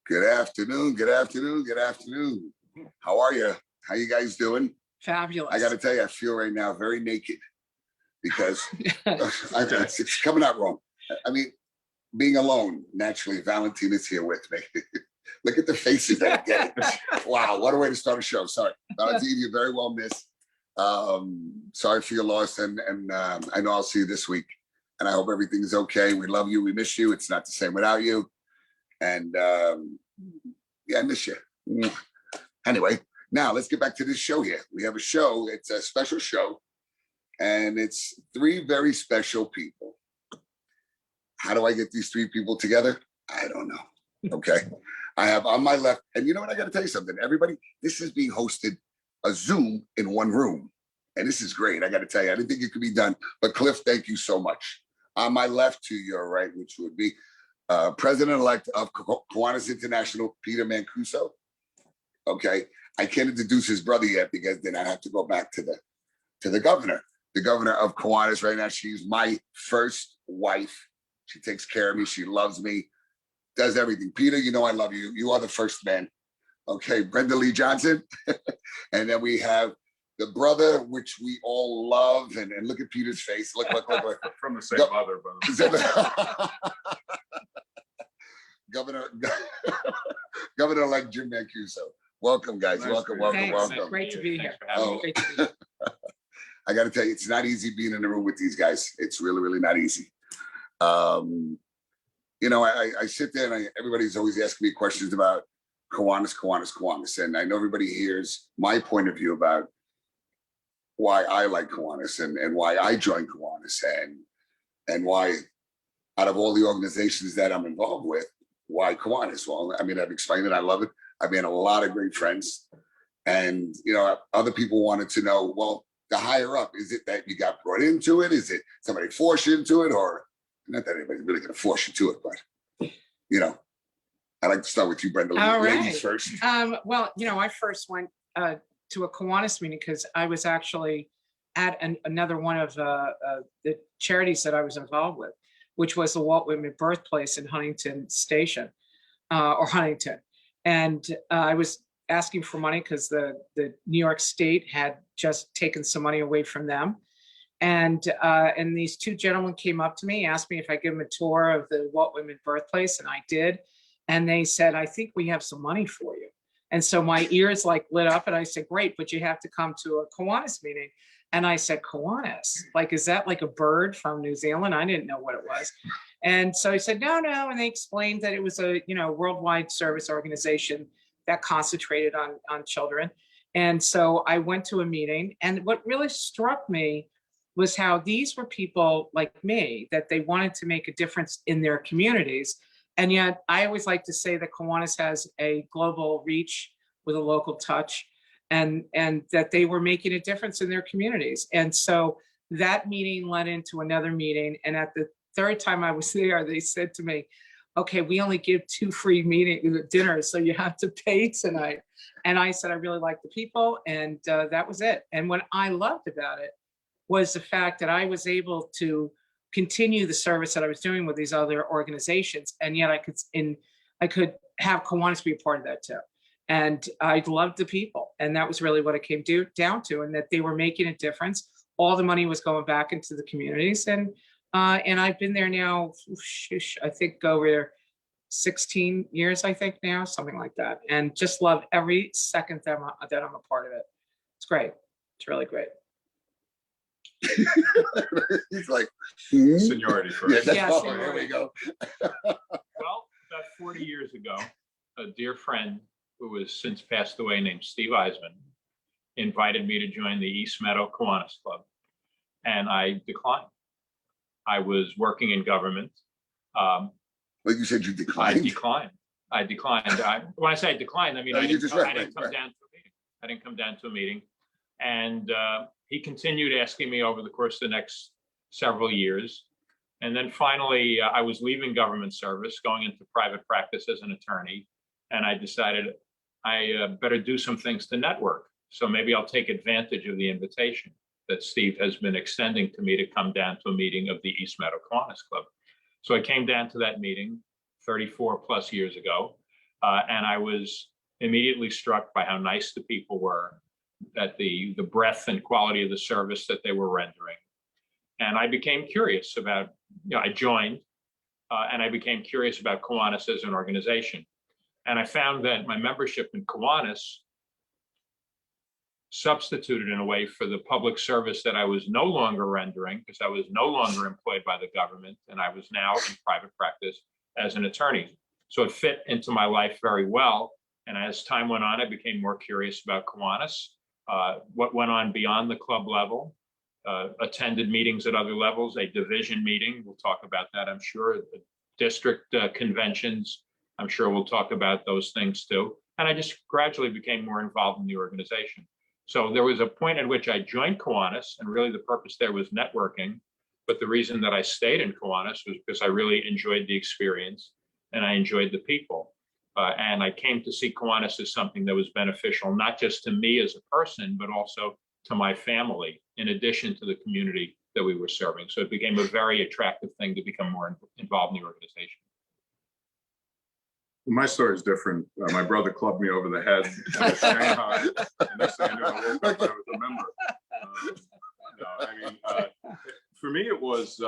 Good afternoon, good afternoon, good afternoon. How are you? How you guys doing? Fabulous. I got to tell you, I feel right now very naked because it's coming out wrong. I mean, being alone, naturally, Valentina is here with me. Look at the faces that are getting. Wow, what a way to start a show. Sorry. Valentina, you're very well missed. Sorry for your loss, and I know I'll see you this week. And I hope everything's okay. We love you. We miss you. It's not the same without you. And yeah, I miss you. Anyway, now let's get back to this show here. We have a show. It's a special show. And it's three very special people. How do I get these three people together? I don't know. Okay. I have on my left, and you know what? I got to tell you something. Everybody, this is being hosted a Zoom in one room. And this is great. I got to tell you, I didn't think it could be done. But Cliff, thank you so much. On my left to your right, which would be President-elect of Kiwanis International, Peter Mancuso. Okay. I can't introduce his brother yet because then I have to go back to the governor. The governor of Kiwanis right now. She's my first wife. She takes care of me. She loves me, does everything. Peter, you know I love you. You are the first man. Okay, Brenda Lee Johnson. And then we have the brother, which we all love. And look at Peter's face. Look. From the same mother, but Governor-elect Jim Mancuso. Welcome, guys. Nice welcome. Great to be here. Great to be here. I got to tell you, it's not easy being in the room with these guys. It's really, really not easy. You know, I sit there and everybody's always asking me questions about Kiwanis. And I know everybody hears my point of view about why I like Kiwanis and why I joined Kiwanis and why out of all the organizations that I'm involved with, why Kiwanis? Well, I mean, I've explained it. I love it. I've made a lot of great friends. And, you know, other people wanted to know, well, the higher up, is it that you got brought into it? Is it somebody forced you into it? Or not that anybody's really going to force you to it, but, you know, I'd like to start with you, Brenda. All right. Ladies first. Well, you know, I first went to a Kiwanis meeting because I was actually at another one of the charities that I was involved with, which was the Walt Whitman Birthplace in Huntington Station, or Huntington. And I was asking for money because the New York State had just taken some money away from them. And these two gentlemen came up to me, asked me if I'd give them a tour of the Walt Whitman Birthplace, and I did. And they said, I think we have some money for you. And so my ears like lit up, and I said, great, but you have to come to a Kiwanis meeting. And I said, Kiwanis, like, is that like a bird from New Zealand? I didn't know what it was. And so he said, no. And they explained that it was a, you know, worldwide service organization that concentrated on children. And so I went to a meeting, and what really struck me was how these were people like me, that they wanted to make a difference in their communities. And yet I always like to say that Kiwanis has a global reach with a local touch, and that they were making a difference in their communities. And so that meeting led into another meeting. And at the third time I was there, they said to me, okay, we only give 2 free dinners, so you have to pay tonight. And I said, I really like the people, and that was it. And what I loved about it was the fact that I was able to continue the service that I was doing with these other organizations, and yet I could have Kiwanis be a part of that too. And I loved the people, and that was really what it came down to, and that they were making a difference. All the money was going back into the communities, and I've been there now, I think over 16 years, I think now, something like that, and just love every second that I'm a part of it. It's great. It's really great. He's like, seniority first. Yeah, there we go. Well, about 40 years ago, a dear friend who has since passed away named Steve Eisman invited me to join the East Meadow Kiwanis Club, and I declined. I was working in government. Well, you said you declined? I declined. When I say I declined, I mean, I didn't come down to a meeting. I didn't come down to a meeting. And he continued asking me over the course of the next several years. And then finally, I was leaving government service, going into private practice as an attorney. And I decided I better do some things to network. So maybe I'll take advantage of the invitation that Steve has been extending to me to come down to a meeting of the East Meadow Kiwanis Club. So I came down to that meeting 34 plus years ago. And I was immediately struck by how nice the people were, at the breadth and quality of the service that they were rendering. And I became curious about, I joined, and I became curious about Kiwanis as an organization. And I found that my membership in Kiwanis substituted in a way for the public service that I was no longer rendering, because I was no longer employed by the government, and I was now in private practice as an attorney. So it fit into my life very well. And as time went on, I became more curious about Kiwanis, what went on beyond the club level, attended meetings at other levels, a division meeting. We'll talk about that, I'm sure. The district conventions, I'm sure we'll talk about those things too. And I just gradually became more involved in the organization. So there was a point at which I joined Kiwanis, and really the purpose there was networking. But the reason that I stayed in Kiwanis was because I really enjoyed the experience and I enjoyed the people. And I came to see Kiwanis as something that was beneficial, not just to me as a person, but also to my family, in addition to the community that we were serving. So it became a very attractive thing to become more involved in the organization. My story is different. My brother clubbed me over the head in Shanghai, and next thing I knew, I woke up, I was a member. For me, it was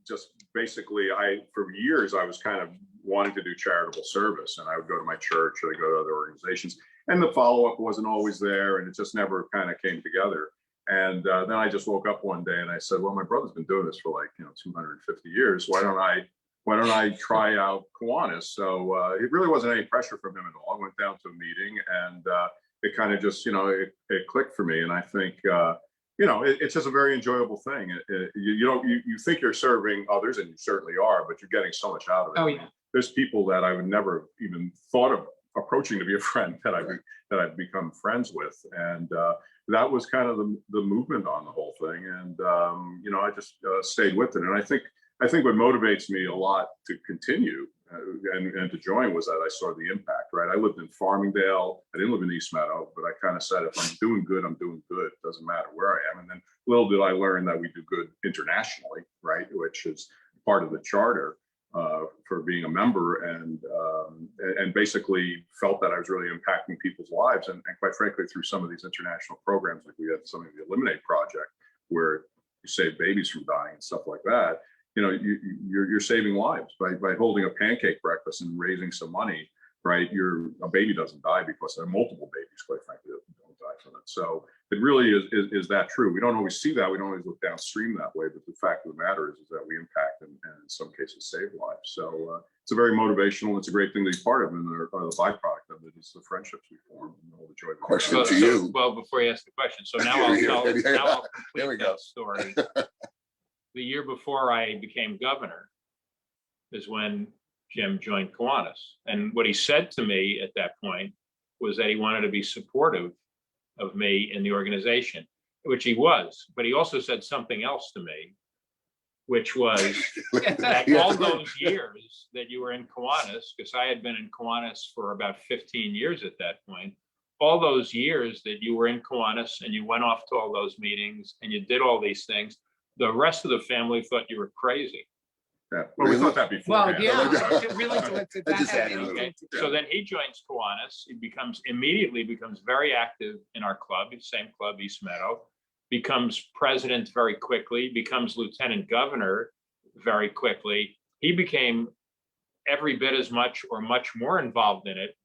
just basically, for years, I was kind of wanting to do charitable service, and I would go to my church or I'd go to other organizations, and the follow-up wasn't always there, and it just never kind of came together. And then I just woke up one day and I said, well, my brother's been doing this for like, 250 years. Why don't I try out Kiwanis? So it really wasn't any pressure from him at all. I went down to a meeting, and it kind of just, it clicked for me. And I think, it's just a very enjoyable thing. You think you're serving others, and you certainly are, but you're getting so much out of it. Oh, yeah. There's people that I would never even thought of approaching to be a friend that I've become friends with. And that was kind of the movement on the whole thing. And, I just stayed with it. And I think what motivates me a lot to continue and to join was that I saw the impact, right? I lived in Farmingdale. I didn't live in East Meadow, but I kind of said, if I'm doing good, I'm doing good. It doesn't matter where I am. And then little did I learn that we do good internationally, right? Which is part of the charter for being a member, and basically felt that I was really impacting people's lives. And quite frankly, through some of these international programs, like we had some of the Eliminate Project, where you save babies from dying and stuff like that. You're saving lives by holding a pancake breakfast and raising some money, right? A baby doesn't die because there are multiple babies, quite frankly, that don't die from it. So it really is that true. We don't always see that. We don't always look downstream that way, but the fact of the matter is that we impact and in some cases save lives. So it's a very motivational, it's a great thing to be part of, and the byproduct of it is the friendships we form and all the joy. Question to you. Well, before you ask the question, so now I'll complete that story. The year before I became governor is when Jim joined Kiwanis. And what he said to me at that point was that he wanted to be supportive of me in the organization, which he was. But he also said something else to me, which was that all those years that you were in Kiwanis, because I had been in Kiwanis for about 15 years at that point, all those years that you were in Kiwanis and you went off to all those meetings and you did all these things, the rest of the family thought you were crazy. Yeah, well, we thought that before. Well, yeah, it really did that have anything Okay. to do? So then he joins Kiwanis. He immediately becomes very active in our club, same club, East Meadow, becomes president very quickly, becomes lieutenant governor very quickly. He became every bit as much or much more involved in it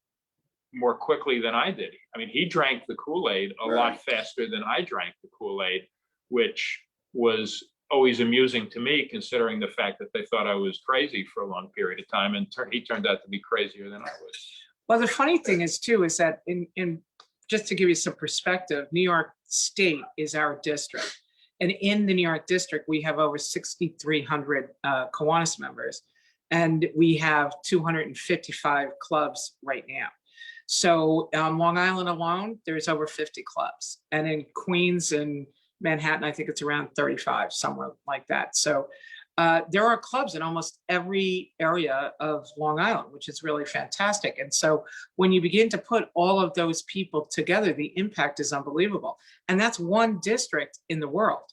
more quickly than I did. I mean, he drank the Kool-Aid a lot faster than I drank the Kool-Aid, which was always amusing to me, considering the fact that they thought I was crazy for a long period of time, and he turned out to be crazier than I was. Well, the funny thing is too, is that in just to give you some perspective, New York State is our district. And in the New York district, we have over 6,300 Kiwanis members, and we have 255 clubs right now. So Long Island alone, there's over 50 clubs. And in Queens and Manhattan, I think it's around 35, somewhere like that. So there are clubs in almost every area of Long Island, which is really fantastic. And so when you begin to put all of those people together, the impact is unbelievable. And that's one district in the world.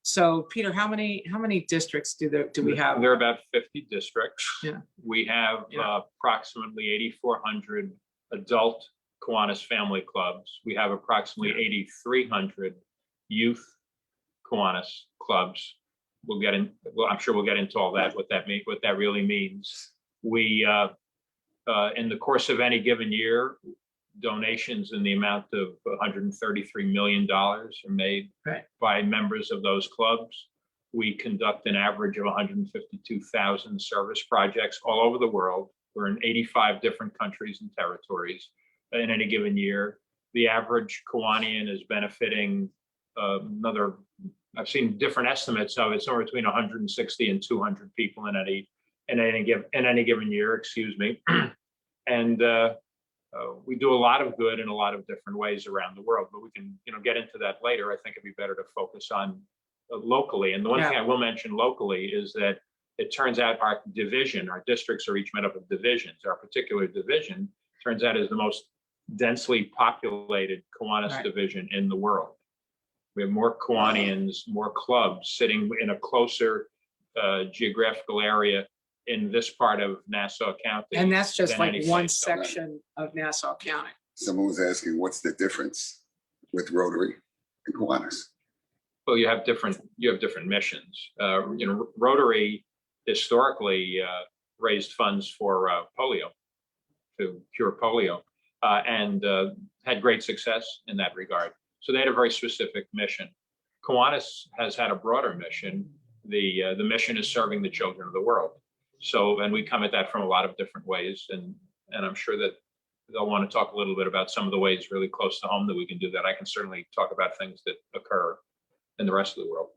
So Peter, how many districts do we have? There are about 50 districts. Yeah. We have Yeah. approximately 8,400 adult Kiwanis family clubs. We have approximately 8,300 youth Kiwanis clubs. I'm sure we'll get into all that, what that really means. We, in the course of any given year, donations in the amount of $133 million are made Right. by members of those clubs. We conduct an average of 152,000 service projects all over the world. We're in 85 different countries and territories in any given year. The average Kiwanian is benefiting I've seen different estimates of it, somewhere between 160 and 200 people in any given year, excuse me. And we do a lot of good in a lot of different ways around the world, but we can, get into that later. I think it'd be better to focus on locally. And the one thing I will mention locally is that it turns out our districts are each made up of divisions. Our particular division turns out is the most densely populated Kiwanis division in the world. We have more Kiwanians, more clubs sitting in a closer geographical area in this part of Nassau County. And that's just than like any one place else. section of Nassau County. Someone was asking, what's the difference with Rotary and Kiwanis? Well, you have different missions. Rotary historically raised funds for polio, to cure polio, and had great success in that regard. So they had a very specific mission. Kiwanis has had a broader mission. The mission is serving the children of the world. So, and we come at that from a lot of different ways, and I'm sure that they'll want to talk a little bit about some of the ways really close to home that we can do that. I can certainly talk about things that occur in the rest of the world.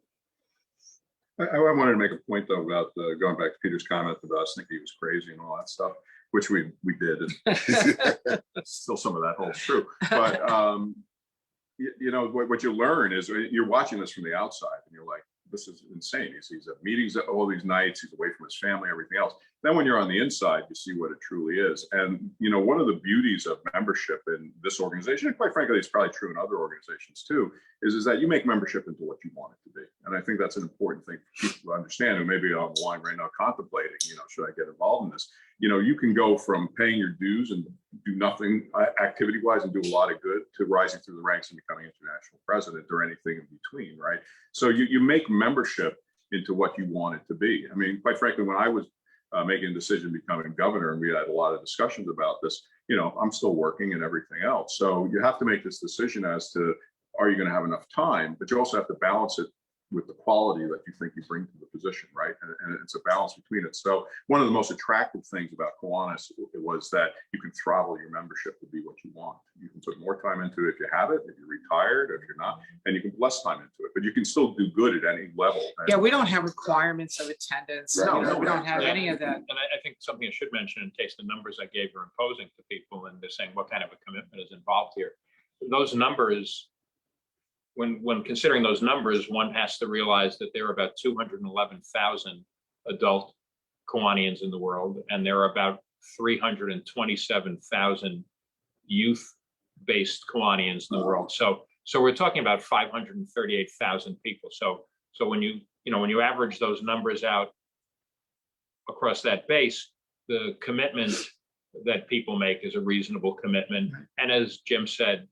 I wanted to make a point though about going back to Peter's comment about us thinking he was crazy and all that stuff, which we did, and still some of that holds true. But what you learn is you're watching this from the outside, and you're like, this is insane. He's at meetings all these nights. He's away from his family, everything else. Then when you're on the inside, you see what it truly is. And, one of the beauties of membership in this organization, and quite frankly, it's probably true in other organizations too, is that you make membership into what you want it to be. And I think that's an important thing for people to understand who maybe are on the line right now contemplating, should I get involved in this? You can go from paying your dues and do nothing activity-wise and do a lot of good to rising through the ranks and becoming international president or anything in between, right? So you make membership into what you want it to be. I mean, quite frankly, when I was making a decision becoming governor, and we had a lot of discussions about this, I'm still working and everything else. So you have to make this decision as to, are you going to have enough time? But you also have to balance it with the quality that you think you bring to the position, right? And it's a balance between it. So one of the most attractive things about Kiwanis was that you can throttle your membership to be what you want. You can put more time into it if you have it, if you're retired, or if you're not, and you can put less time into it, but you can still do good at any level. Yeah, we don't have requirements of attendance. Right. We don't have Yeah. any of that. And I think something I should mention, in case the numbers I gave are imposing to people and they're saying, what kind of a commitment is involved here? Those numbers, when considering those numbers, one has to realize that there are about 211,000 adult Kiwanians in the world, and there are about 327,000 youth-based Kiwanians in the world. So we're talking about 538,000 people. So when you average those numbers out across that base, the commitment that people make is a reasonable commitment. And as Jim said,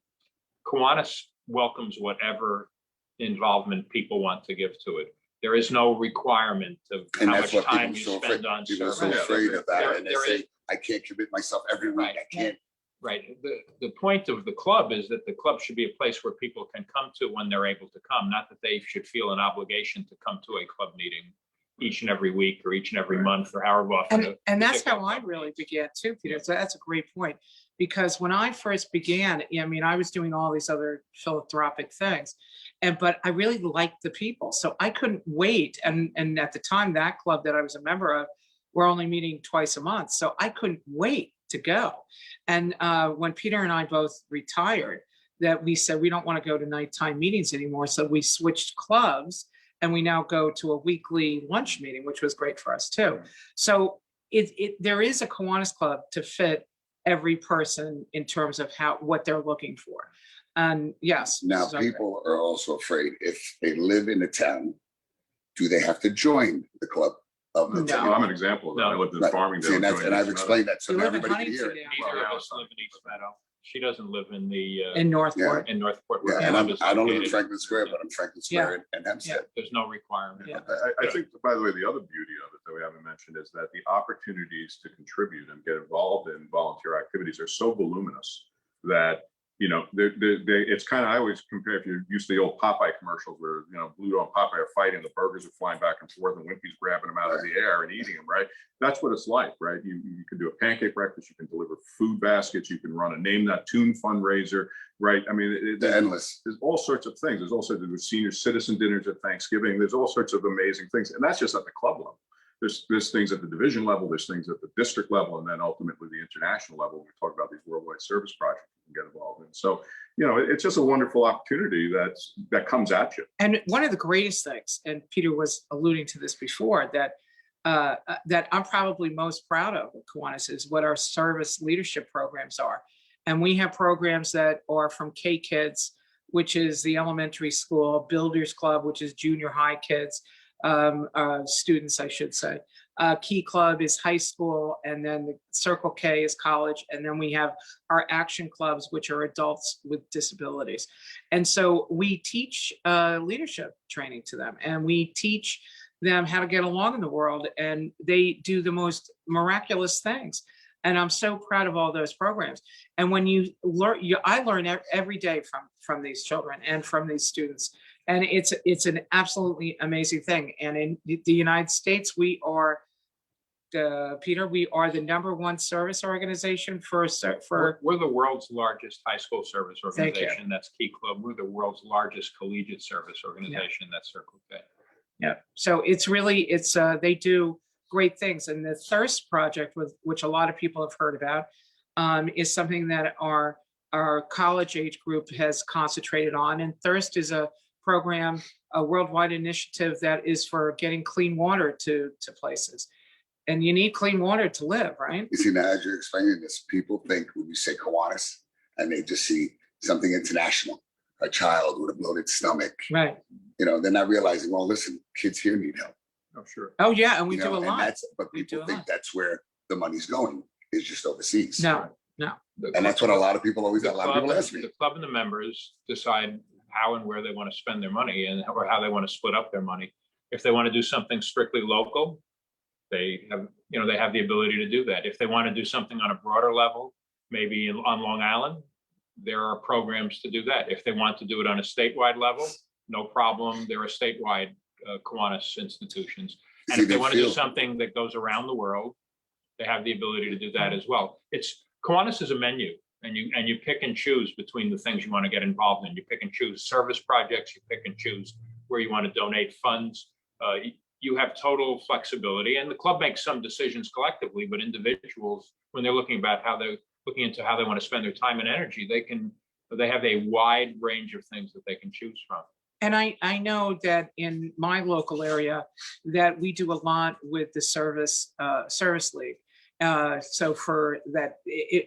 Kiwanis welcomes whatever involvement people want to give to it. There is no requirement of And how that's much what time people you are so spend afraid. on People are service. so afraid of that, and they There say, is- I can't commit myself every week. I can't. Right. The point of the club is that the club should be a place where people can come to when they're able to come, not that they should feel an obligation to come to a club meeting each and every week or each and every month or however often. And that's how particular I club really meets. began too, Peter. So that's a great point. Because when I first began, I mean, I was doing all these other philanthropic things, but I really liked the people. So I couldn't wait. And at the time, that club that I was a member of, we're only meeting twice a month. So I couldn't wait to go. And when Peter and I both retired, that we said, we don't want to go to nighttime meetings anymore. So we switched clubs, and we now go to a weekly lunch meeting, which was great for us too. So there is a Kiwanis Club to fit every person in terms of what they're looking for. And yes. Now, so- people are also afraid if they live in a town Do they have to join the club? Of the No. town? Well, I'm an example of that. I lived in Right. Farmingdale. See, and joined I've East explained that, so You now live in everybody can hear it. Huntington Neither now. of us live in East Meadow. She doesn't live in the, In Northport. in Northport. Yeah, where and Club is I don't live in located. Franklin Square, but I'm Franklin Square and Hempstead. There's no requirement. Yeah. I think, by the way, the other beauty of it that we haven't mentioned is that the opportunities to contribute and get involved in volunteer activities are so voluminous that, you know, it's kind of, I always compare, if you're used to the old Popeye commercials where, you know, Bluto and Popeye are fighting, the burgers are flying back and forth and Wimpy's grabbing them out of the air and eating them, right? That's what it's like, right? You can do a pancake breakfast, you can deliver food baskets, you can run a Name That Tune fundraiser, right? I mean, They're endless. there's all sorts of things. There's also the senior citizen dinners at Thanksgiving. There's all sorts of amazing things. And that's just at the club level. There's things at the division level, there's things at the district level, and then ultimately the international level. We talk about these worldwide service projects you can get involved in. So, you know, it's just a wonderful opportunity that comes at you. And one of the greatest things, and Peter was alluding to this before, that that I'm probably most proud of at Kiwanis is what our service leadership programs are. And we have programs that are from K Kids, which is the elementary school, Builders Club, which is junior high kids, students, I should say. Key Club is high school, and then the Circle K is college. And then we have our action clubs, which are adults with disabilities. And so we teach leadership training to them, and we teach them how to get along in the world, and they do the most miraculous things. And I'm so proud of all those programs. And when you learn, I learn every day from these children and from these students. And it's an absolutely amazing thing. And in the United States, we are, Peter, we are the #1 service organization for We're the world's largest high school service Thank you. organization. That's Key Club. We're the world's largest collegiate service organization. That's Circle K. Yeah. So it's really, they do great things. And the Thirst Project, which a lot of people have heard about, is something that our college age group has concentrated on. And Thirst is a program, a worldwide initiative that is for getting clean water to places. And you need clean water to live, right? You see, now as you're explaining this, people think when you say Kiwanis and they just see something international, a child with a bloated stomach, Right. you know, they're not realizing, well, listen, kids here need help. Oh, sure. Oh, yeah. And we you do know, a and lot. But We do people a think lot. that's where the money's going, is just overseas. No. And that's what a lot of people always, The a lot of people ask me. the club and the members decide how and where they want to spend their money or how they want to split up their money. If they want to do something strictly local, they have the ability to do that. If they want to do something on a broader level, maybe on Long Island, there are programs to do that. If they want to do it on a statewide level, no problem. There are statewide Kiwanis institutions. And See, if they they want to do feel- something that goes around the world, they have the ability to do that as well. Kiwanis is a menu, and you pick and choose between the things you want to get involved in. You pick and choose service projects, you pick and choose where you want to donate funds. You have total flexibility, and the club makes some decisions collectively, but individuals, when they're looking into how they want to spend their time and energy, they have a wide range of things that they can choose from. And I know that in my local area that we do a lot with the service league. So for that,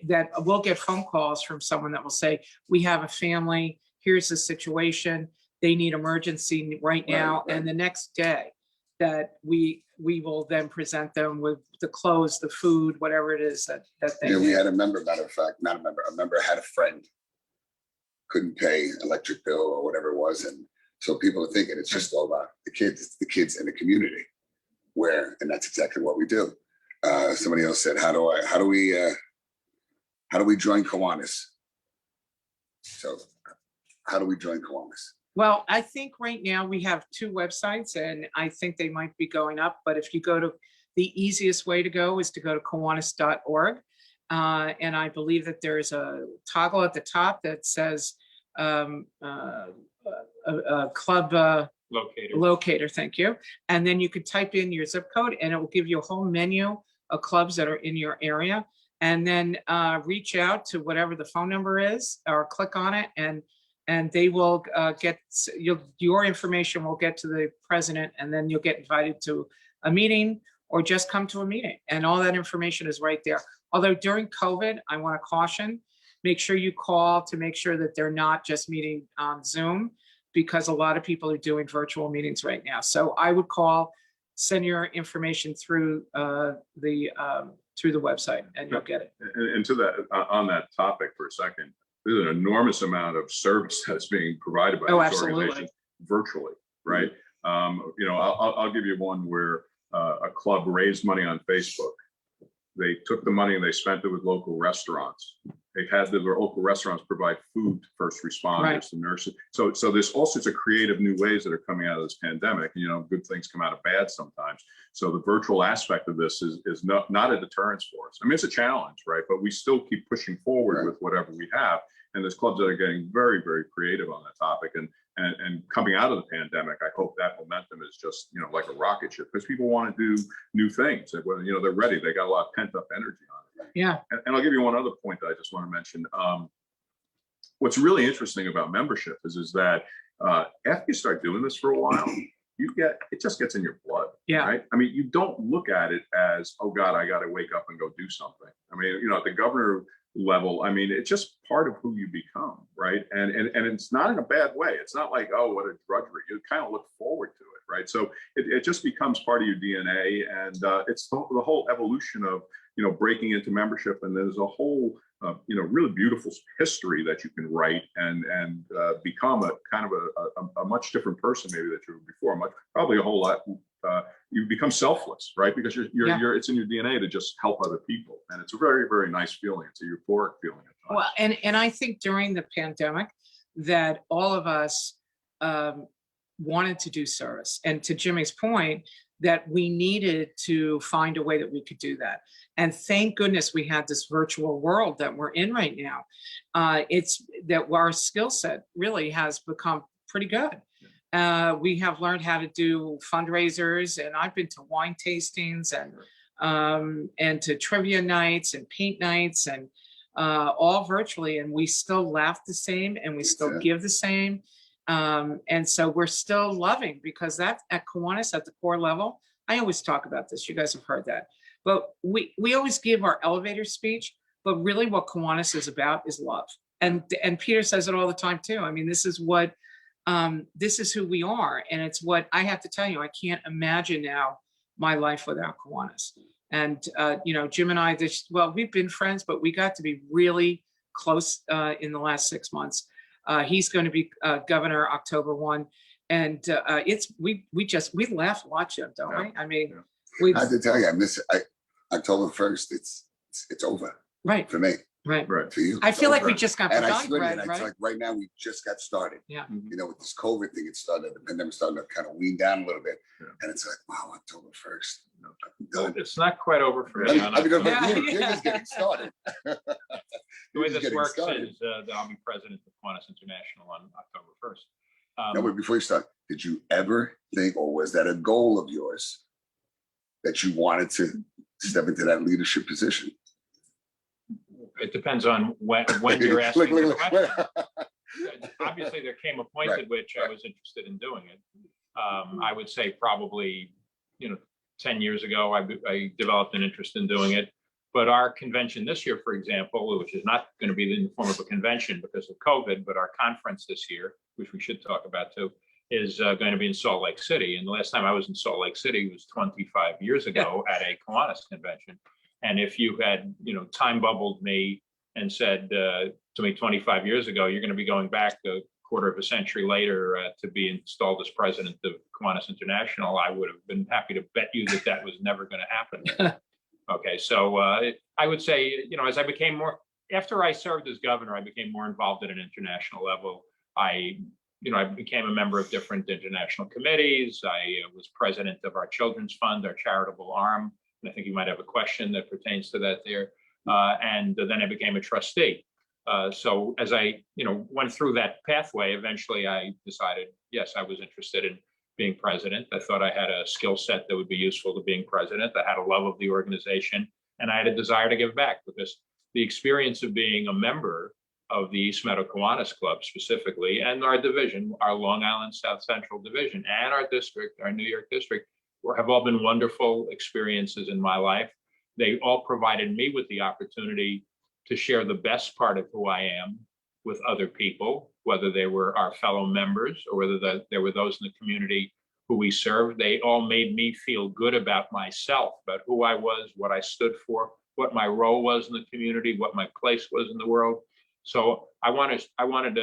that we'll get phone calls from someone that will say, we have a family, here's the situation, they need emergency right now. Right. And the next day that we will then present them with the clothes, the food, whatever it is that they Yeah, we need. had a member, matter of fact, not a member had a friend, couldn't pay electric bill or whatever it was. And so people are thinking it's just all about the kids, it's the kids in the community and that's exactly what we do. Somebody else said, how do we join Kiwanis? So how do we join Kiwanis? Well, I think right now we have 2 websites, and I think they might be going up. But if you go to, the easiest way to go is to go to Kiwanis.org. And I believe that there's a toggle at the top that says club locator. Thank you. And then you could type in your zip code, and it will give you a whole menu of clubs that are in your area. And then reach out to whatever the phone number is, or click on it, and they will your information will get to the president, and then you'll get invited to a meeting, or just come to a meeting. And all that information is right there. Although during COVID, I want to caution, make sure you call to make sure that they're not just meeting on Zoom. because a lot of people are doing virtual meetings right now. So I would call, send your information through the website, and you'll get it. And to that, on that topic for a second, there's an enormous amount of service that's being provided by Oh, these absolutely. organizations virtually, right? You know, I'll give you one where a club raised money on Facebook. They took the money and they spent it with local restaurants. They had the local restaurants provide food to first responders, Right. to nurses. So there's all sorts of creative new ways that are coming out of this pandemic. You know, good things come out of bad sometimes. So the virtual aspect of this is not a deterrence for us. I mean, it's a challenge, right? But we still keep pushing forward Right. with whatever we have. And there's clubs that are getting very, very creative on that topic. And coming out of the pandemic, I hope that momentum is just, you know, like a rocket ship, because people want to do new things. And when, you know, they're ready, they got a lot of pent up energy on it. Yeah. And I'll give you one other point that I just want to mention. What's really interesting about membership is that after you start doing this for a while, it just gets in your blood. Yeah. Right. I mean, you don't look at it as, oh God, I got to wake up and go do something. I mean, you know, at the governor level, I mean, it's just part of who you become, right? And it's not in a bad way. It's not like, oh, what a drudgery. You kind of look forward to it, right? So it just becomes part of your DNA, and it's the whole evolution of, you know, breaking into membership. And there's a whole, you know, really beautiful history that you can write and become a kind of a much different person maybe that you were before. Probably a whole lot. You become selfless, right? Because you're it's in your DNA to just help other people, and it's a very, very nice feeling. It's a euphoric feeling at times. Well, and I think during the pandemic that all of us wanted to do service, and to Jimmy's point, that we needed to find a way that we could do that. And thank goodness we had this virtual world that we're in right now. It's that our skill set really has become pretty good. We have learned how to do fundraisers, and I've been to wine tastings and to trivia nights and paint nights, and all virtually, and we still laugh the same and we still give the same. And so we're still loving, because that at Kiwanis, at the core level, I always talk about this, you guys have heard that, but we always give our elevator speech, but really what Kiwanis is about is love. And Peter says it all the time too. I mean, this is what, this is who we are. And it's what I have to tell you, I can't imagine now my life without Kiwanis. And, you know, Jim and I, we've been friends, but we got to be really close in the last 6 months. He's going to be governor October 1. And we laugh, watch him, don't we? I mean, I have to tell you, October 1st, it's over. Right. For me. Right. For you. I feel like we over. just got And I begun, swear to you, Greg, it's right? like right now we just got started. Yeah. You know, with this COVID thing, the pandemic started to kind of wean down a little bit. Yeah. And it's like, wow, October 1st. I'm Well, done. it's not quite over for I me. mean, but Yeah, you're just getting started. The You're way just this getting works started. is that I'll be president of Kiwanis International on October 1st. No, but before you start, did you ever think, or was that a goal of yours, that you wanted to step into that leadership position? It depends on when you're asking the Look. question. Obviously, there came a point Right, at which I was interested in doing it. I would say probably, 10 years ago, I developed an interest in doing it. But our convention this year, for example, which is not going to be in the form of a convention because of COVID, but our conference this year, which we should talk about too, is going to be in Salt Lake City. And the last time I was in Salt Lake City was 25 years ago at a Kiwanis convention. And if you had, time bubbled me and said to me 25 years ago, you're going to be going back a quarter of a century later to be installed as president of Kiwanis International, I would have been happy to bet you that was never going to happen. Okay, so I would say, as I became after I served as governor, I became more involved at an international level. I became a member of different international committees. I was president of our children's fund, our charitable arm. And I think you might have a question that pertains to that there. And then I became a trustee. So as I, went through that pathway, eventually I decided, yes, I was interested in being president. I thought I had a skill set that would be useful to being president. I had a love of the organization, and I had a desire to give back, because the experience of being a member of the East Meadow Kiwanis Club specifically, and our division, our Long Island South Central division, and our district, our New York district, have all been wonderful experiences in my life. They all provided me with the opportunity to share the best part of who I am with other people, whether they were our fellow members or whether there were those in the community who we served. They all made me feel good about myself, about who I was, what I stood for, what my role was in the community, what my place was in the world. So I wanted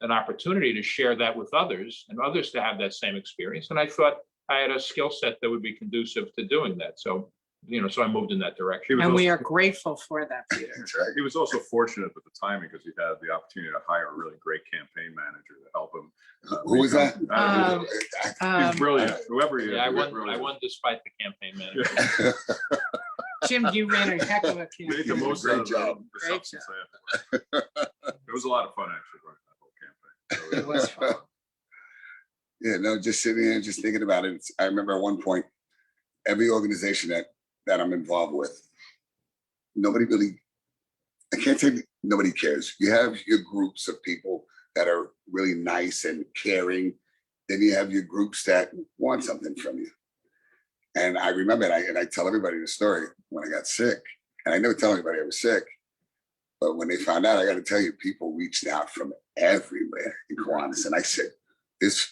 an opportunity to share that with others and others to have that same experience. And I thought I had a skill set that would be conducive to doing that. So, so I moved in that direction. And we are grateful for that, Peter. That's right. He was also fortunate with the timing because he had the opportunity to hire a really great campaign manager to help him. Who was that? He's brilliant. Whoever he is. Yeah, I he was won brilliant. despite the campaign manager. Jim, you ran a heck of a Made campaign. the most Great out of job. the Great substance they had. It was a lot of fun actually running that whole campaign. So It was fun. Yeah, no, just sitting here, just thinking about it. I remember at one point, every organization that I'm involved with, nobody really, I can't say nobody cares. You have your groups of people that are really nice and caring. Then you have your groups that want something from you. And I remember, and I tell everybody the story when I got sick. And I never tell anybody I was sick. But when they found out, I got to tell you, people reached out from everywhere in Kiwanis. And I said, this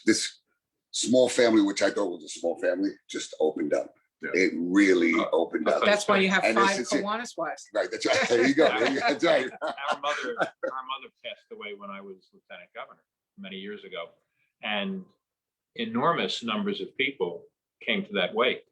small family, which I thought was a small family, just opened up. Yeah. It really opened up. That's why you have And 5 this is it. Kiwanis wives. Right, that's right. There you go. That's right. Our mother passed away when I was lieutenant governor many years ago. And enormous numbers of people came to that wake.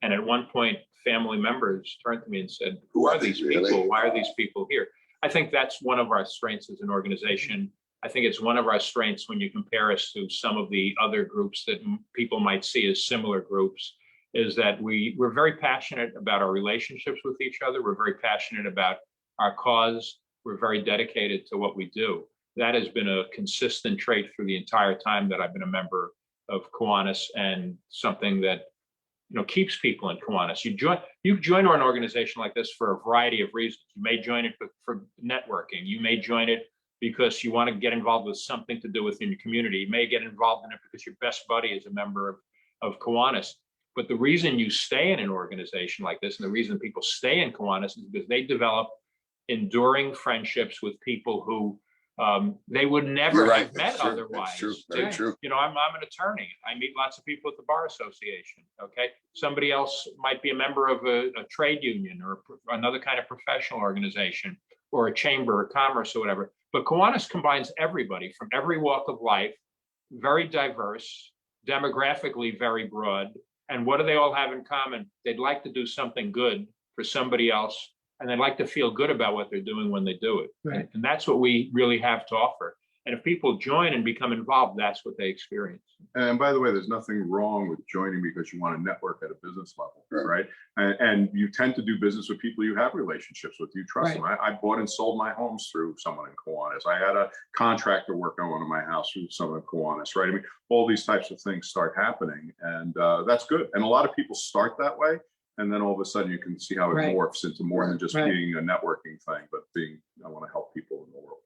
And at one point, family members turned to me and said, who are these Really? people? Why are these people here? I think that's one of our strengths as an organization. I think it's one of our strengths when you compare us to some of the other groups that people might see as similar groups, is that we're very passionate about our relationships with each other. We're very passionate about our cause. We're very dedicated to what we do. That has been a consistent trait through the entire time that I've been a member of Kiwanis, and something that keeps people in Kiwanis. You join an organization like this for a variety of reasons. You may join it for networking. You may join it because you want to get involved with something to do within your community. You may get involved in it because your best buddy is a member of Kiwanis. But the reason you stay in an organization like this, and the reason people stay in Kiwanis, is because they develop enduring friendships with people who they would never You're right. have met That's true. otherwise. That's true. Very true. I'm an attorney. I meet lots of people at the Bar Association. Okay. Somebody else might be a member of a trade union or another kind of professional organization or a chamber of commerce or whatever. But Kiwanis combines everybody from every walk of life, very diverse, demographically very broad. And what do they all have in common? They'd like to do something good for somebody else, and they'd like to feel good about what they're doing when they do it. Right. And that's what we really have to offer. And if people join and become involved, that's what they experience. And by the way, there's nothing wrong with joining because you want to network at a business level, Right. right? And you tend to do business with people you have relationships with. You trust Right. them. I bought and sold my homes through someone in Kiwanis. I had a contractor work on one of my house through someone in Kiwanis, right? I mean, all these types of things start happening, and that's good. And a lot of people start that way, and then all of a sudden you can see how it Right. morphs into more than just Right. being a networking thing, but I want to help people in the world.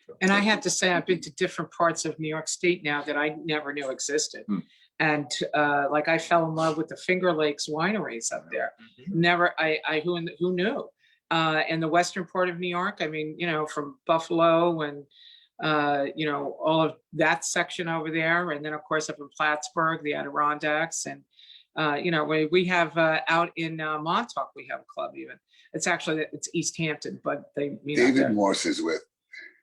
So, And I have to say, I've been to different parts of New York State now that I never knew existed. Hmm. And like I fell in love with the Finger Lakes wineries up there. Never, who knew? In the western part of New York, I mean, from Buffalo and, all of that section over there. And then, of course, up in Plattsburgh, the Adirondacks. And, we have out in Montauk, we have a club even. It's East Hampton, but they meet out David there. Morse is with.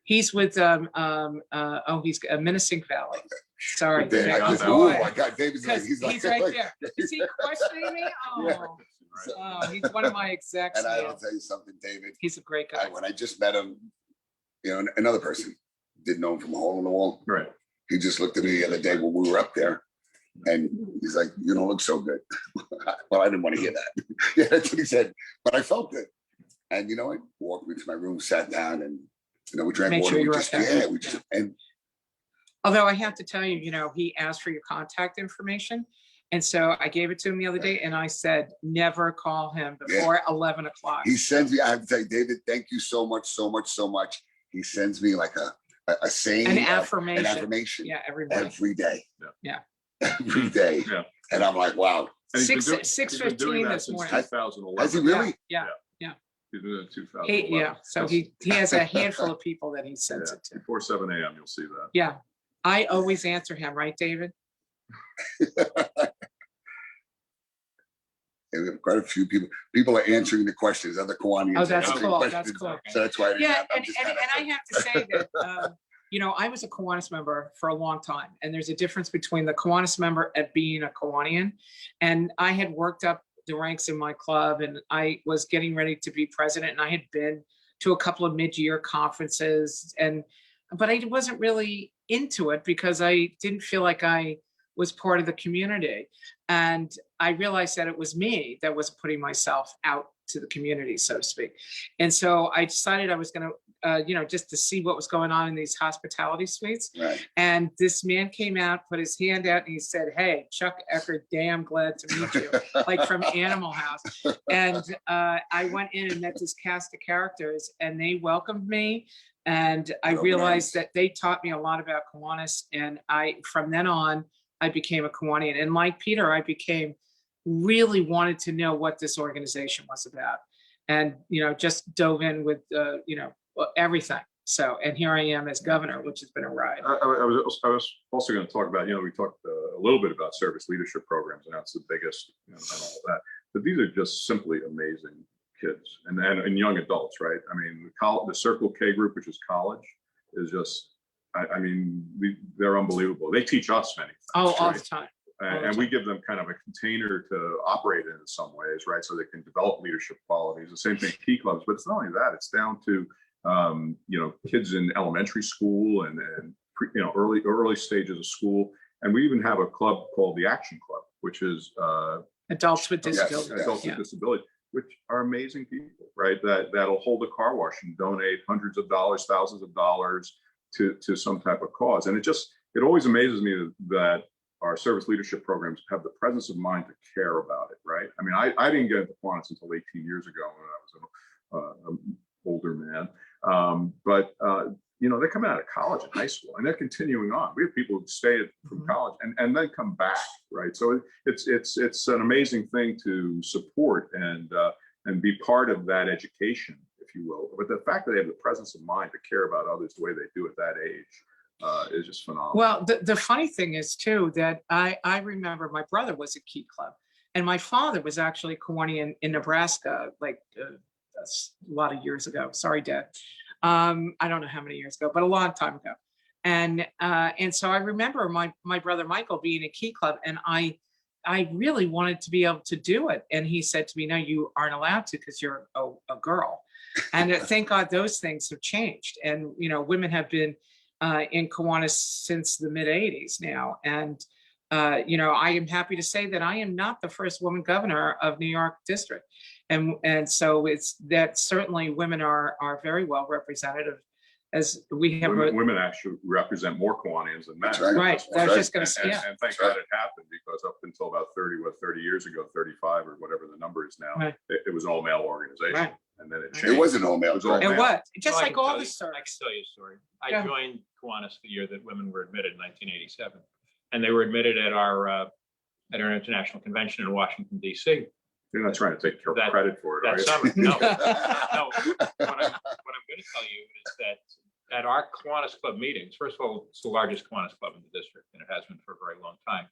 He's with he's Minnesink Valley. Sorry. David, David. I just, Oh, oh boy. my God, David's like, Because he's right there. Is he questioning me? Oh, he's one of my execs. And I now. will tell you something, David. He's a great guy. When I just met him, another person didn't know him from a hole in the wall. right. He just looked at me the other day when we were up there, and he's like, "You don't look so good." Well, I didn't want to hear that. Yeah, that's what he said. But I felt good. And I walked me to my room, sat down, and we drank Make water. sure We you're just, okay. yeah, we just, and Although I have to tell you, he asked for your contact information. And so I gave it to him the other day and I said, never call him before 11 o'clock. he sends me. I have to tell you, David, thank you so much, so much, so much. He sends me like a saying, An an affirmation. affirmation Yeah, every morning. every day. Yeah. Every day. Yeah. And I'm like, wow. And he's been 6:15 doing that this since morning. 2011. Has he really? Yeah. You do that in 2011. Yeah, so he has a handful of people that he sends Yeah, it to. before 7 a.m. You'll see that. Yeah, I always answer him, right, David? And we have quite a few people are answering the questions, other Kiwanians. Oh, are that's answering cool, that's questions. cool. So that's why I didn't Yeah, have- I'm and just kinda- I have to say that, you know, I was a Kiwanis member for a long time, and there's a difference between the Kiwanis member and being a Kiwanian. And I had worked up the ranks in my club, and I was getting ready to be president, and I had been to a couple of mid-year conferences, but I wasn't really into it because I didn't feel like I was part of the community. And I realized that it was me that was putting myself out to the community, so to speak. And so I decided I was going to, you know, just to see what was going on in these hospitality suites. Right. And this man came out, put his hand out, and he said, "Hey, Chuck Eckert, damn glad to meet you," like from Animal House. And I went in and met this cast of characters, and they welcomed me. And I Oh, realized nice. that they taught me a lot about Kiwanis. And from then on, I became a Kiwanian. And like Peter, I really wanted to know what this organization was about. And, you know, just dove in with, you know, everything. So, and here I am as governor, which has been a ride. I was also going to talk about, you know, we talked a little bit about service leadership programs, and that's the biggest, you know, and all that. But these are just simply amazing kids and young adults, right? I mean, the Circle K group, which is college, is just, I mean, they're unbelievable. They teach us many things. Oh, all right? the time. And we give them kind of a container to operate in some ways, right? So they can develop leadership qualities. The same thing Key Clubs, but it's not only that. It's down to you know, kids in elementary school and you know, early stages of school. And we even have a club called the Action Club, which is Adults with Yes, disabilities. adults Yeah. with disability, which are amazing people, right? That'll hold a car wash and donate hundreds of dollars, thousands of dollars to some type of cause. And it always amazes me that our service leadership programs have the presence of mind to care about it, right? I mean, I didn't get into Kiwanis until 18 years ago when I was an older man. But you know, they're coming out of college and high school, and they're continuing on. We have people who stay from college and then come back, right? So it's an amazing thing to support and be part of that education, if you will. But the fact that they have the presence of mind to care about others the way they do at that age is just phenomenal. Well, the funny thing is too, that I remember my brother was at Key Club, and my father was actually Kiwanian in Nebraska, like a lot of years ago. Sorry, Dad. I don't know how many years ago, but a long time ago. And so I remember my brother Michael being at Key Club, and I really wanted to be able to do it. And he said to me, "No, you aren't allowed to because you're a girl." And thank God those things have changed. And, you know, women have been in Kiwanis since the mid 80s now. And, you know, I am happy to say that I am not the first woman governor of New York District. And so it's that certainly women are very well represented, as we have. Women actually represent more Kiwanians than men. That's right. Right. I was just going to say, And yeah. thank God it happened, because up until about 30 years ago, 35 or whatever the number is now, Right. it was an all male organization. Right. And then it It changed. It wasn't all male. It was all correct? And male. what? Just Well, I like can all tell the you- I service. can tell you a story. I Yeah. joined Kiwanis the year that women were admitted in 1987, and they were admitted at our international convention in Washington, D.C. You're not trying to take That- credit for it, are that you? summer. No, no. What I'm going to tell you is that at our Kiwanis Club meetings, first of all, it's the largest Kiwanis Club in the district, and it has been for a very long time.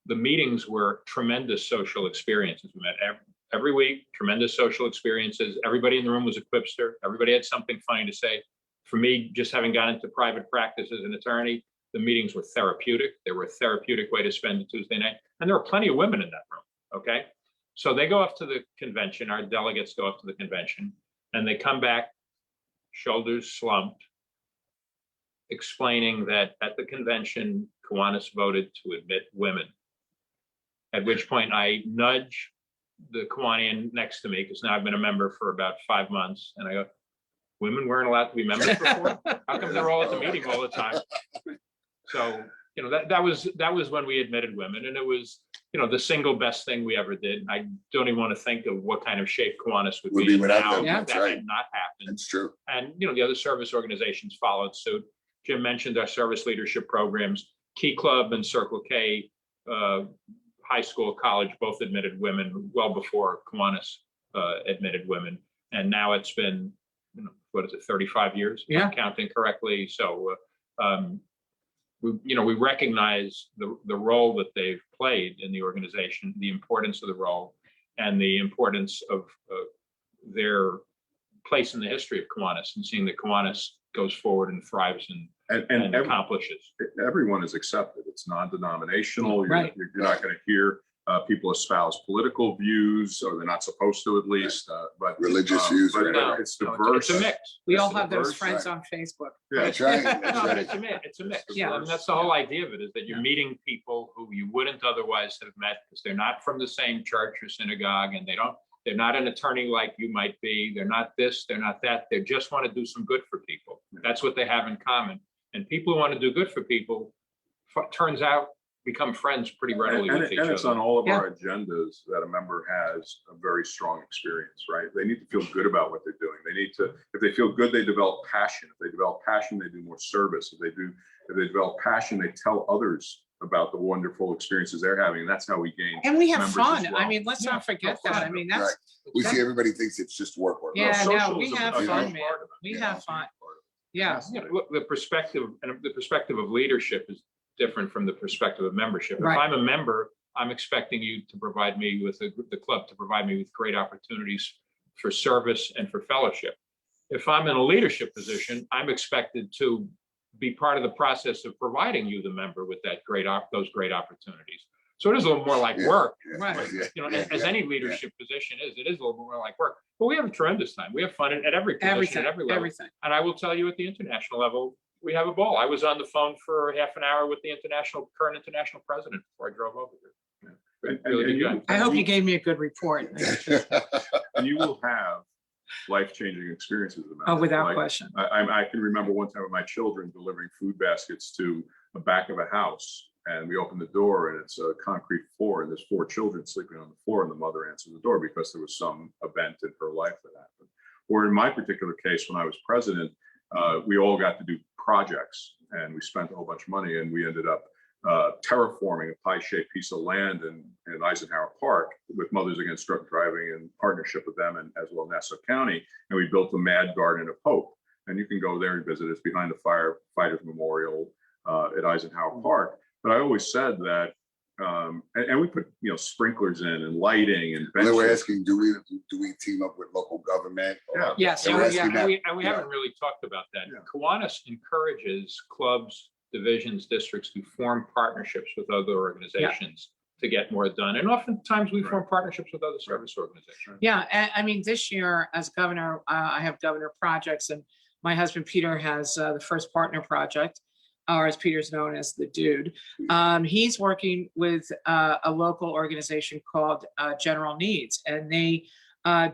The meetings were tremendous social experiences. We met every week, tremendous social experiences. Everybody in the room was a quipster. Everybody had something funny to say. For me, just having gone into private practice as an attorney, the meetings were therapeutic. They were a therapeutic way to spend a Tuesday night. And there were plenty of women in that room, okay? So they go up to the convention, our delegates go up to the convention, and they come back, shoulders slumped, explaining that at the convention, Kiwanis voted to admit women. At which point I nudge the Kiwanian next to me, because now I've been a member for about 5 months, and I go, "Women weren't allowed to be members before? How come they're all at the meeting all the time?" So, you know, that was when we admitted women, and it was, you know, the single best thing we ever did. I don't even want to think of what kind of shape Kiwanis would be in without now them, if that's that right. had not happened. That's true. And, you know, the other service organizations followed suit. Jim mentioned our service leadership programs. Key Club and Circle K, high school, college, both admitted women well before Kiwanis admitted women. And now it's been, what is it, 35 years? If I'm counting correctly. So we recognize the role that they've played in the organization, the importance of the role, and the importance of their place in the history of Kiwanis, and seeing that Kiwanis goes forward and thrives and accomplishes. Everyone is accepted. It's non-denominational. Right. You're not going to hear people espouse political views, or they're not supposed to, at least. But Religious views, but right. it's diverse. It's a mix. We It's all have those diverse, friends right. on Facebook. Yeah. That's right. No, That's but right. it's a mix. Yeah. I mean, that's the whole idea of it, is that you're meeting people who you wouldn't otherwise have met, because they're not from the same church or synagogue, and they're not an attorney like you might be. They're not this, they're not that. They just want to do some good for people. That's what they have in common. And people who want to do good for people, turns out, become friends pretty readily with each And it's other. on all of our agendas that a member has a very strong experience, right? They need to feel good about what they're doing. They need to, if they feel good, they develop passion. If they develop passion, they do more service. If they develop passion, they tell others about the wonderful experiences they're having. And that's how we gain. And we have members fun. as well. I mean, let's not forget that. I mean, that's, Right. We see everybody thinks it's just work. Yeah, no, socialism we have is a fun, big man. part of it. We Yeah. have fun. Yeah. Look, the perspective of leadership is different from the perspective of membership. If Right. I'm a member, I'm expecting you to provide me with the club to provide me with great opportunities for service and for fellowship. If I'm in a leadership position, I'm expected to be part of the process of providing you, the member, with those great opportunities. So it is a little more like work. Right. As any leadership position is, it is a little more like work. But we have a tremendous time. We have fun at every position, Everything, at every level. everything. And I will tell you, at the international level, we have a ball. I was on the phone for half an hour with the current international president before I drove over here. Really good guy. I hope you gave me a good report. And you will have life-changing experiences. with a Oh, member. without Like, question. I can remember one time with my children delivering food baskets to the back of a house, and we opened the door and it's a concrete floor, and there's 4 children sleeping on the floor, and the mother answered the door because there was some event in her life that happened. Or in my particular case, when I was president, we all got to do projects, and we spent a whole bunch of money, and we ended up terraforming a pie-shaped piece of land in Eisenhower Park with Mothers Against Drunk Driving, in partnership with them, and as well Nassau County. And we built the Mad Garden of Hope. And you can go there and visit. It's behind the Firefighters Memorial at Eisenhower Park. But I always said that, and we put sprinklers in and lighting and And they were benches. asking, do we team up with local government? or- Yeah. Yes. They were asking And that. we haven't really talked about that. Yeah. Kiwanis encourages clubs, divisions, districts to form partnerships with other organizations to get more done. And oftentimes we form partnerships with other service organizations. Yeah, I mean, this year as governor, I have governor projects, and my husband Peter has the First Partner Project, or as Peter's known as the Dude. He's working with a local organization called General Needs, and they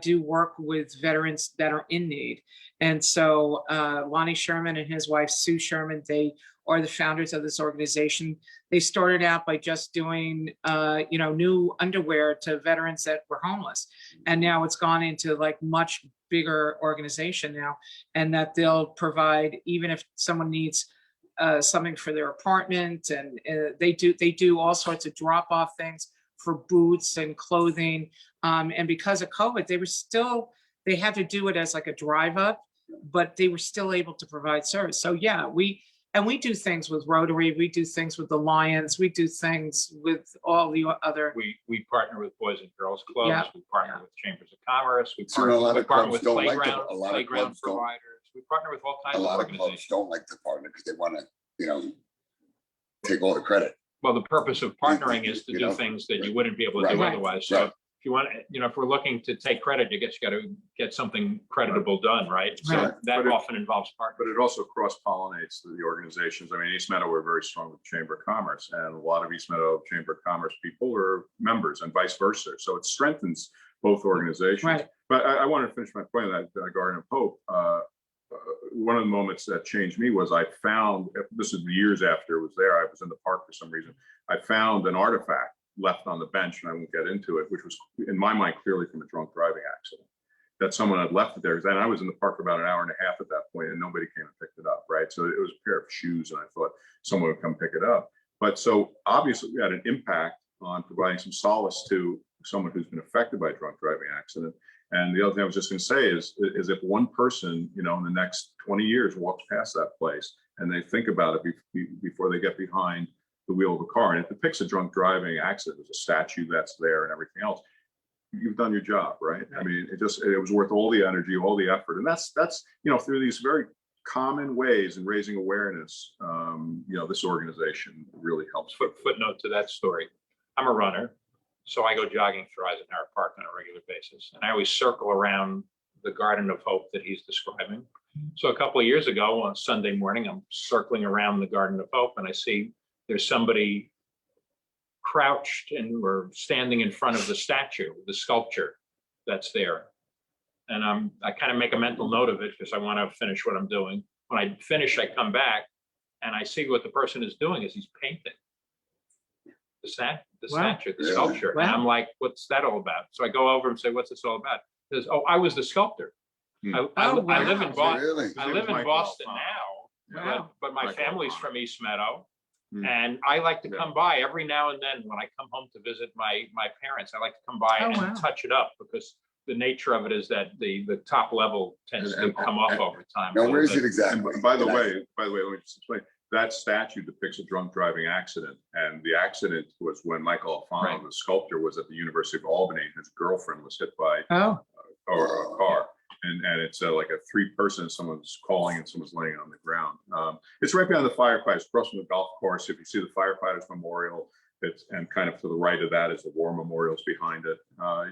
do work with veterans that are in need. And so Lonnie Sherman and his wife Sue Sherman, they are the founders of this organization. They started out by just doing new underwear to veterans that were homeless, and now it's gone into like much bigger organization now, and that they'll provide, even if someone needs something for their apartment, and they do all sorts of drop-off things for boots and clothing. And because of COVID, they had to do it as like a drive up, but they were still able to provide service. So yeah, we do things with Rotary, we do things with the Lions, we do things with all the other. We partner with Boys and Girls Clubs, Yeah. we partner with Chambers of Commerce, we So a lot of partner clubs with don't like playground, a lot of playground clubs don't. providers. We partner with all A kinds of lot of clubs organizations. don't like to partner because they want to, take all the credit. Well, the purpose of partnering is to You do know, things that you wouldn't be able to do Right. otherwise. So Right. if you want, if we're looking to take credit, I guess you got to get something creditable done, right? So Right. that But it- often involves partnering. But it also cross-pollinates the organizations. I mean, East Meadow, we're very strong with Chamber of Commerce, and a lot of East Meadow Chamber of Commerce people are members, and vice versa. So it strengthens both organizations. Right. But I want to finish my point on that Garden of Hope. One of the moments that changed me was I found, this is years after it was there, I was in the park for some reason. I found an artifact left on the bench, and I won't get into it, which was in my mind clearly from a drunk driving accident, that someone had left it there. And I was in the park for about an hour and a half at that point, and nobody came and picked it up, right? So it was a pair of shoes, and I thought someone would come pick it up. But so obviously we had an impact on providing some solace to someone who's been affected by a drunk driving accident. And the other thing I was just going to say is if one person, you know, in the next 20 years walks past that place and they think about it before they get behind the wheel of a car, and it depicts a drunk driving accident, there's a statue that's there and everything else, you've done your job, right? I mean, it was worth all the energy, all the effort. And that's, you know, through these very common ways in raising awareness, you know, this organization really helps. Footnote to that story. I'm a runner, so I go jogging through Eisenhower Park on a regular basis. And I always circle around the Garden of Hope that he's describing. So a couple of years ago on Sunday morning, I'm circling around the Garden of Hope and I see there's somebody crouched and or standing in front of the statue, the sculpture that's there. And I kind of make a mental note of it because I want to finish what I'm doing. When I finish, I come back and I see what the person is doing is he's painting the statue, the sculpture. Wow. And I'm like, what's that all about? So I go over and say, what's this all about? He says, oh, I was the sculptor. I live in Boston. Really? I live in Boston now, Wow. but my Michael family's O'Connor. from East Meadow. Hmm. And I like to come by every now and then when I come home to visit my parents. I like to come by Oh, and wow. touch it up because the nature of it is that the top level tends to come off over time. Now, where is it And exactly? by the way, let me just explain. That statue depicts a drunk driving accident, and the accident was when Michael Alfano, Right. the sculptor, was at the University of Albany. His girlfriend was hit by Oh, a car, and it's like a 3-person. Someone's calling and someone's laying on the ground. It's right behind the firefighters, across from the golf course. If you see the firefighters memorial, and kind of to the right of that is the war memorials behind it.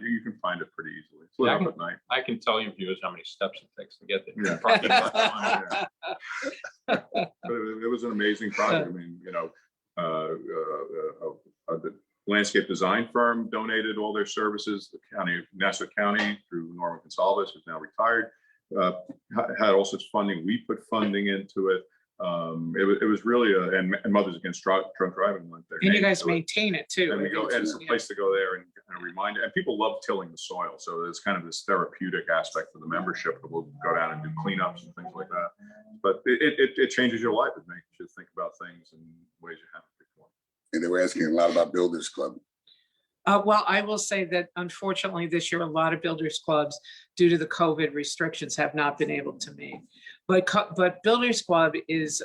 You can find it pretty easily. It's lit up at night. I can tell you viewers how many steps it takes to get there. Yeah. Parking lot. But it was an amazing project. I mean, you know, the landscape design firm donated all their services. The county, Nassau County, through Norman Gonsalves, who's now retired, had all sorts of funding. We put funding into it. It was really and Mothers Against Drunk Driving went there. and you guys maintain it too. And we go, and it's a Yeah. place to go there and remind, and people love tilling the soil. So there's kind of this therapeutic aspect of the membership that we'll go down and do cleanups and things like that. But it changes your life. It makes you think about things in ways you haven't before. And they were asking a lot about Builders Club. Well, I will say that unfortunately this year, a lot of builders clubs, due to the COVID restrictions, have not been able to meet. But Builders Club is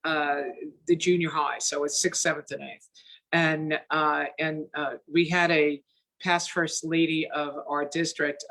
the junior high, so it's 6th, 7th, and 8th. And we had a past first lady of our district,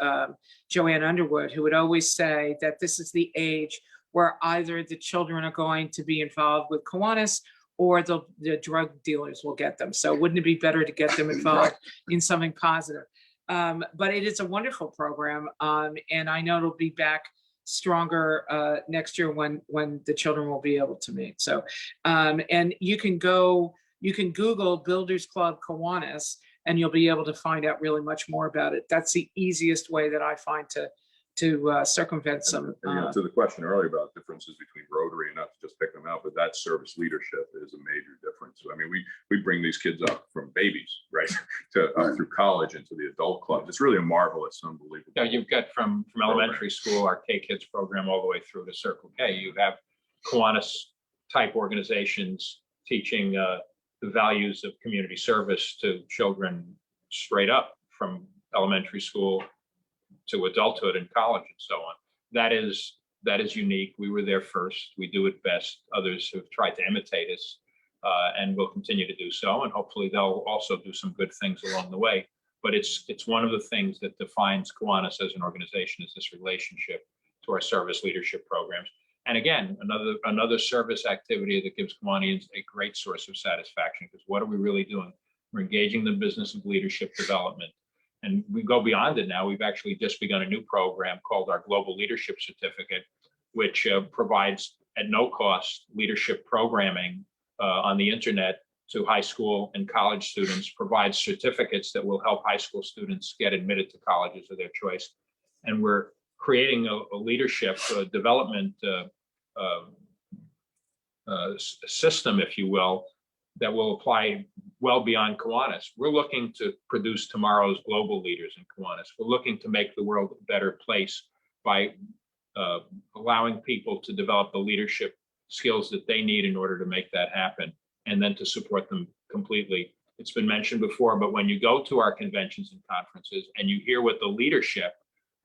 Joanne Underwood, who would always say that this is the age where either the children are going to be involved with Kiwanis or the drug dealers will get them. So wouldn't it be better to get them involved in something positive? But it is a wonderful program. And I know it'll be back stronger next year when the children will be able to meet. So, and you can Google Builders Club Kiwanis and you'll be able to find out really much more about it. That's the easiest way that I find to circumvent some. And, you know, to the question earlier about differences between Rotary, and not to just pick them out, but that service leadership is a major difference. I mean, we bring these kids up from babies, right, to through college into the adult clubs. It's really a marvelous, unbelievable. Yeah, you've got from elementary school, our K-Kids program, all the way through to Circle K. You have Kiwanis type organizations teaching the values of community service to children straight up from elementary school to adulthood and college and so on. That is unique. We were there first. We do it best. Others have tried to imitate us and will continue to do so. And hopefully they'll also do some good things along the way. But it's one of the things that defines Kiwanis as an organization is this relationship to our service leadership programs. And again, another service activity that gives Kiwanians a great source of satisfaction, because what are we really doing? We're engaging the business of leadership development. And we go beyond it now. We've actually just begun a new program called our Global Leadership Certificate, which provides at no cost leadership programming on the internet to high school and college students, provides certificates that will help high school students get admitted to colleges of their choice. And we're creating a leadership development system, if you will, that will apply well beyond Kiwanis. We're looking to produce tomorrow's global leaders in Kiwanis. We're looking to make the world a better place by allowing people to develop the leadership skills that they need in order to make that happen, and then to support them completely it's been mentioned before, but when you go to our conventions and conferences and you hear what the leadership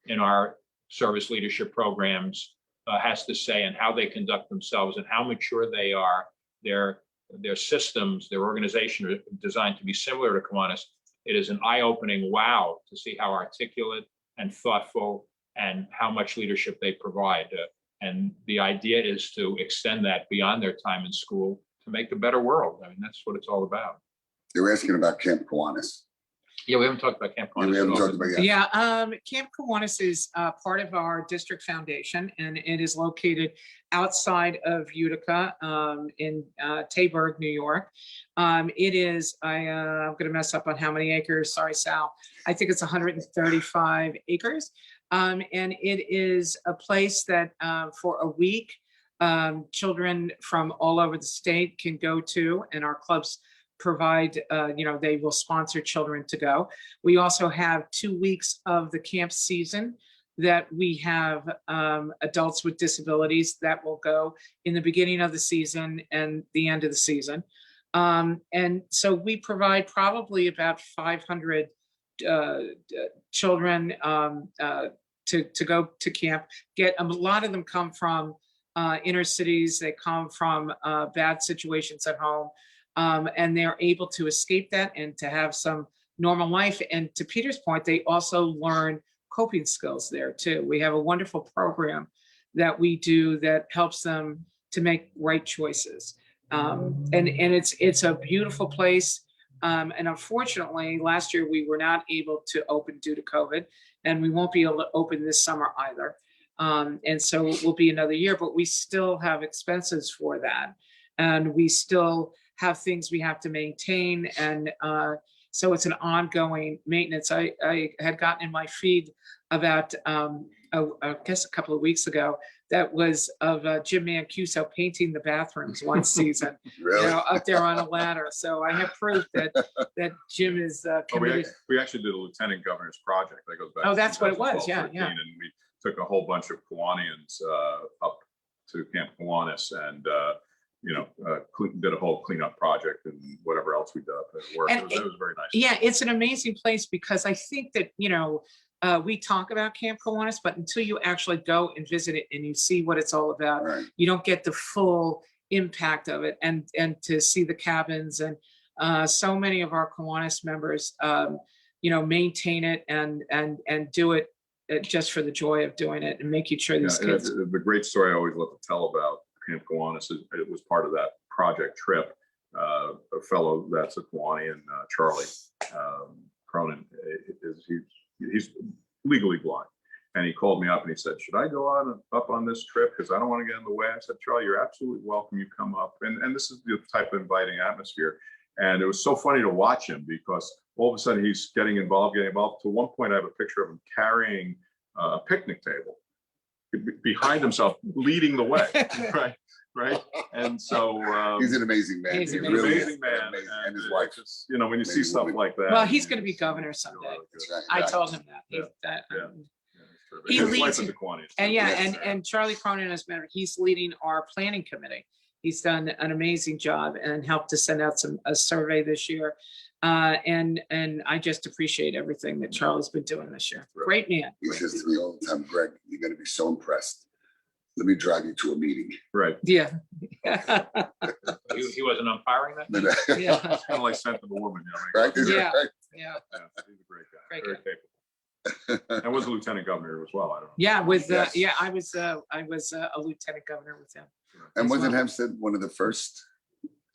in our service leadership programs has to say and how they conduct themselves and how mature they are, their systems, their organization are designed to be similar to Kiwanis. It is an eye-opening wow to see how articulate and thoughtful and how much leadership they provide. And the idea is to extend that beyond their time in school to make a better world. I mean, that's what it's all about. They were asking about Camp Kiwanis. Yeah, we haven't talked about Camp Kiwanis. We haven't at all. talked about yet. Yeah, Camp Kiwanis is part of our district foundation, and it is located outside of Utica in Taberg, New York. It is, I'm going to mess up on how many acres. Sorry, Sal. I think it's 135 acres. And it is a place that for a week, children from all over the state can go to, and our clubs provide, they will sponsor children to go. We also have 2 weeks of the camp season that we have adults with disabilities that will go in the beginning of the season and the end of the season. And so we provide probably about 500 children to go to camp. A lot of them come from inner cities. They come from bad situations at home. And they're able to escape that and to have some normal life. And to Peter's point, they also learn coping skills there too. We have a wonderful program that we do that helps them to make right choices. And it's a beautiful place. And unfortunately, last year we were not able to open due to COVID, and we won't be able to open this summer either. And so it will be another year, but we still have expenses for that. And we still have things we have to maintain. And so it's an ongoing maintenance. I had gotten in my feed about, I guess a couple of weeks ago, that was of Jim Mancuso painting the bathrooms one season, Really? up there on a ladder. So I have proof that Jim is committed. We actually did a lieutenant governor's project that goes back. Oh, to that's what it was. Yeah, 2012, yeah. 13, and we took a whole bunch of Kiwanians up to Camp Kiwanis and did a whole cleanup project and whatever else we did up there. It was very nice. Yeah, it's an amazing place because I think that, we talk about Camp Kiwanis, but until you actually go and visit it and you see what it's all about, Right. you don't get the full impact of it. And to see the cabins and so many of our Kiwanis members, maintain it and do it just for the joy of doing it and making sure these kids. The great story I always love to tell about Camp Kiwanis is it was part of that project trip. A fellow that's a Kiwanian, Charlie Cronin, he's legally blind, and he called me up and he said, "Should I go up on this trip? Because I don't want to get in the way." I said, "Charlie, you're absolutely welcome. You come up." And this is the type of inviting atmosphere. And it was so funny to watch him because all of a sudden he's getting involved. To one point, I have a picture of him carrying a picnic table behind himself, leading the way. Right. And so He's an amazing man. He's He an really is. amazing man, And his wife. Just, when you see stuff like that. Well, he's going to be governor someday. That's right. I Yeah. told him that. Yeah. He His wife leads- is the Kiwanians. And Yes. and Charlie Cronin as member, he's leading our planning committee. He's done an amazing job and helped to send out a survey this year. And I just appreciate everything that Charlie's been doing this year. Great man. He says to me all the time, "Greg, you're going to be so impressed. Let me drive you to a meeting." Right. Yeah. He wasn't umpiring that? Yeah. Kind of like Scent of a Woman, Right? Is Yeah. that right? Yeah. Yeah, he's a great guy, Great very guy. capable. And was a lieutenant governor as well. I don't know. Yeah. Yes. I was a lieutenant governor with him. And As wasn't well. Hempstead one of the first?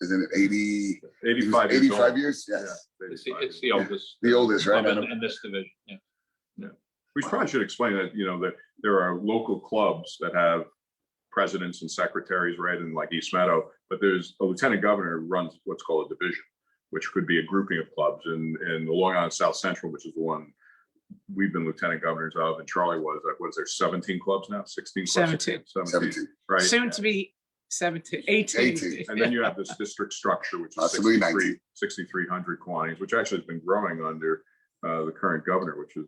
Isn't it 80? 85 years 85 old. years? Yes. Yeah, It's 85 the years. oldest. The oldest, right? club in this division, yeah. We probably should explain that, that there are local clubs that have presidents and secretaries, right, in like East Meadow, but there's a lieutenant governor who runs what's called a division, which could be a grouping of clubs. In the Long Island South Central, which is the one we've been lieutenant governors of, and Charlie was, what is there, 17 clubs now? 16 clubs? 17. 17. Right. Soon to be 17, 18. 18. And then you have this district structure, which is Possibly 6,300 Kiwanis, which actually has been growing under the current governor, which is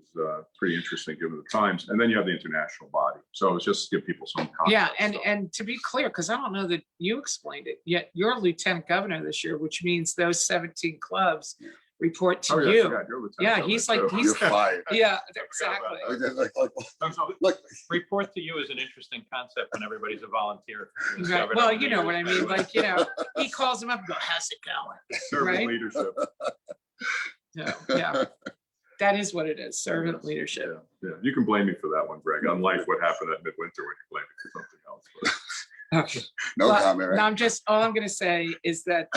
pretty interesting given the times. And then you have the international body. So it's just to give people some context. Yeah, So- and to be clear, because I don't know that you explained it, yet you're lieutenant governor this year, which means those 17 clubs report to Oh, yeah, I you. forgot, you're lieutenant Yeah, governor, he's like, too. he's- You're fired. Yeah, forgot about exactly. Look, Report to you is an interesting concept when everybody's a volunteer. Right. Well, you know what I mean, like, you know, he calls him up and goes, how's it going? Servant right? leadership. So, yeah, that is what it is, servant leadership. Yeah, you can blame me for that one, Greg, unlike what happened at Midwinter when you blamed me for something else. But Okay. no Well, comment, No, right? I'm just, all I'm gonna say is that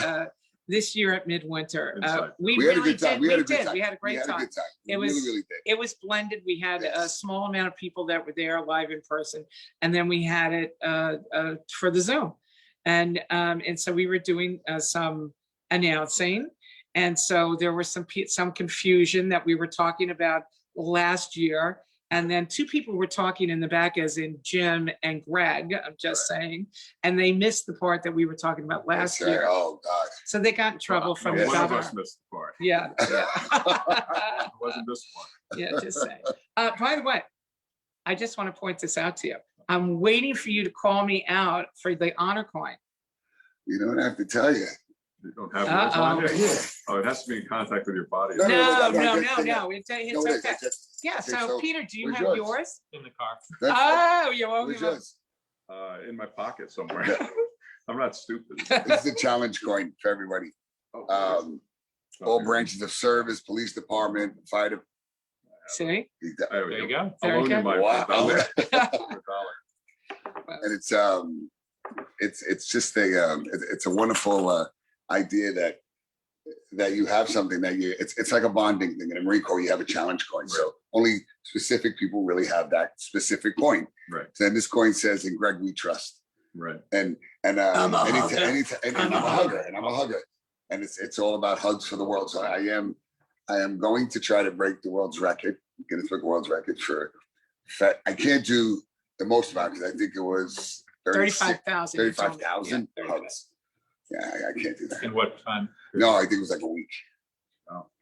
this year at Midwinter, Inside. we We had a really good time. did, We had we a good did, time. we had a great time. It It really, was- really did. It was blended. We had a Yes. small amount of people that were there live in person, and then we had it for the Zoom. And so we were doing some announcing. And so there was some confusion that we were talking about last year. And then two people were talking in the back, as in Jim and Greg, I'm just saying, and they missed the part that we were talking about last That's right. year. Oh, God. So they got in trouble from the one of governor. us missed the part. Yeah, yeah. It wasn't this one. Yeah, just saying. By the way, I just want to point this out to you. I'm waiting for you to call me out for the honor coin. You don't have to tell you. You don't have it on Uh-oh. you? Oh, it has to be in contact with your body. No, No, no, no, no, no, no, no. It's No, okay. it is. Yeah, Okay, so Peter, do you where's have yours? yours? In the car. That's- Oh, you owe me Where's one. yours? In my pocket somewhere. I'm not stupid. This is the challenge coin for everybody. Oh, All branches of service, police department, fire. See? There There you go. There I'll you loan you go. my Wow. $1. And it's just it's a wonderful idea that you have something that it's like a bonding thing. In the Marine Corps, you have a challenge coin. So only specific people really have that specific coin. Right, And this coin says, "In Greg we trust." right. And I'm a hugger. and I'm a hugger, and I'm a hugger. And it's all about hugs for the world. So I am going to try to break the world's record, Guinness Book of World's Record for fat. I can't do the most amount because I think it was 35,000. 35,000 Yeah, hugs. Yeah, I can't do that. In what time? No, I think it was like a week.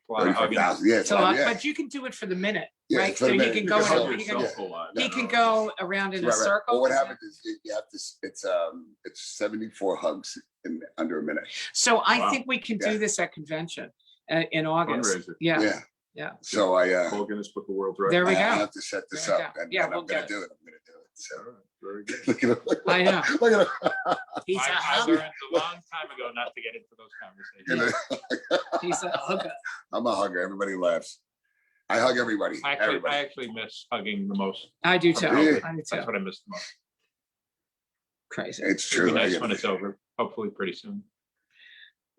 A lot of hugging. 35,000. Yeah, it's So, yeah. but you can do it for the minute, Yeah, right? it's for So the he minute. can You go, can hug in- he can, yourself a lot. he can go around in a Right, right. circle. Well, what happens is you have to. It's 74 hugs in under a minute. So I Wow. think we can do Yeah. this at convention in August. Fundraiser. Yeah, Yeah. yeah. So I Full Guinness Book of World Records. There we I go. have to set this There we up, go. and, Yeah, and we'll I'm gonna get do it. I'm gonna do it. So All right, very good. look at him. I know. Look at him. He's a I hugger. learned a long time ago not to get into those You conversations. know, He's a hugger. I'm a hugger. Everybody laughs. I hug everybody. I Everybody. actually miss hugging the most. I do too. Really? I do That's too. what I miss the most. Crazy. It's It'll be true. I nice get when it. it's over, hopefully pretty soon.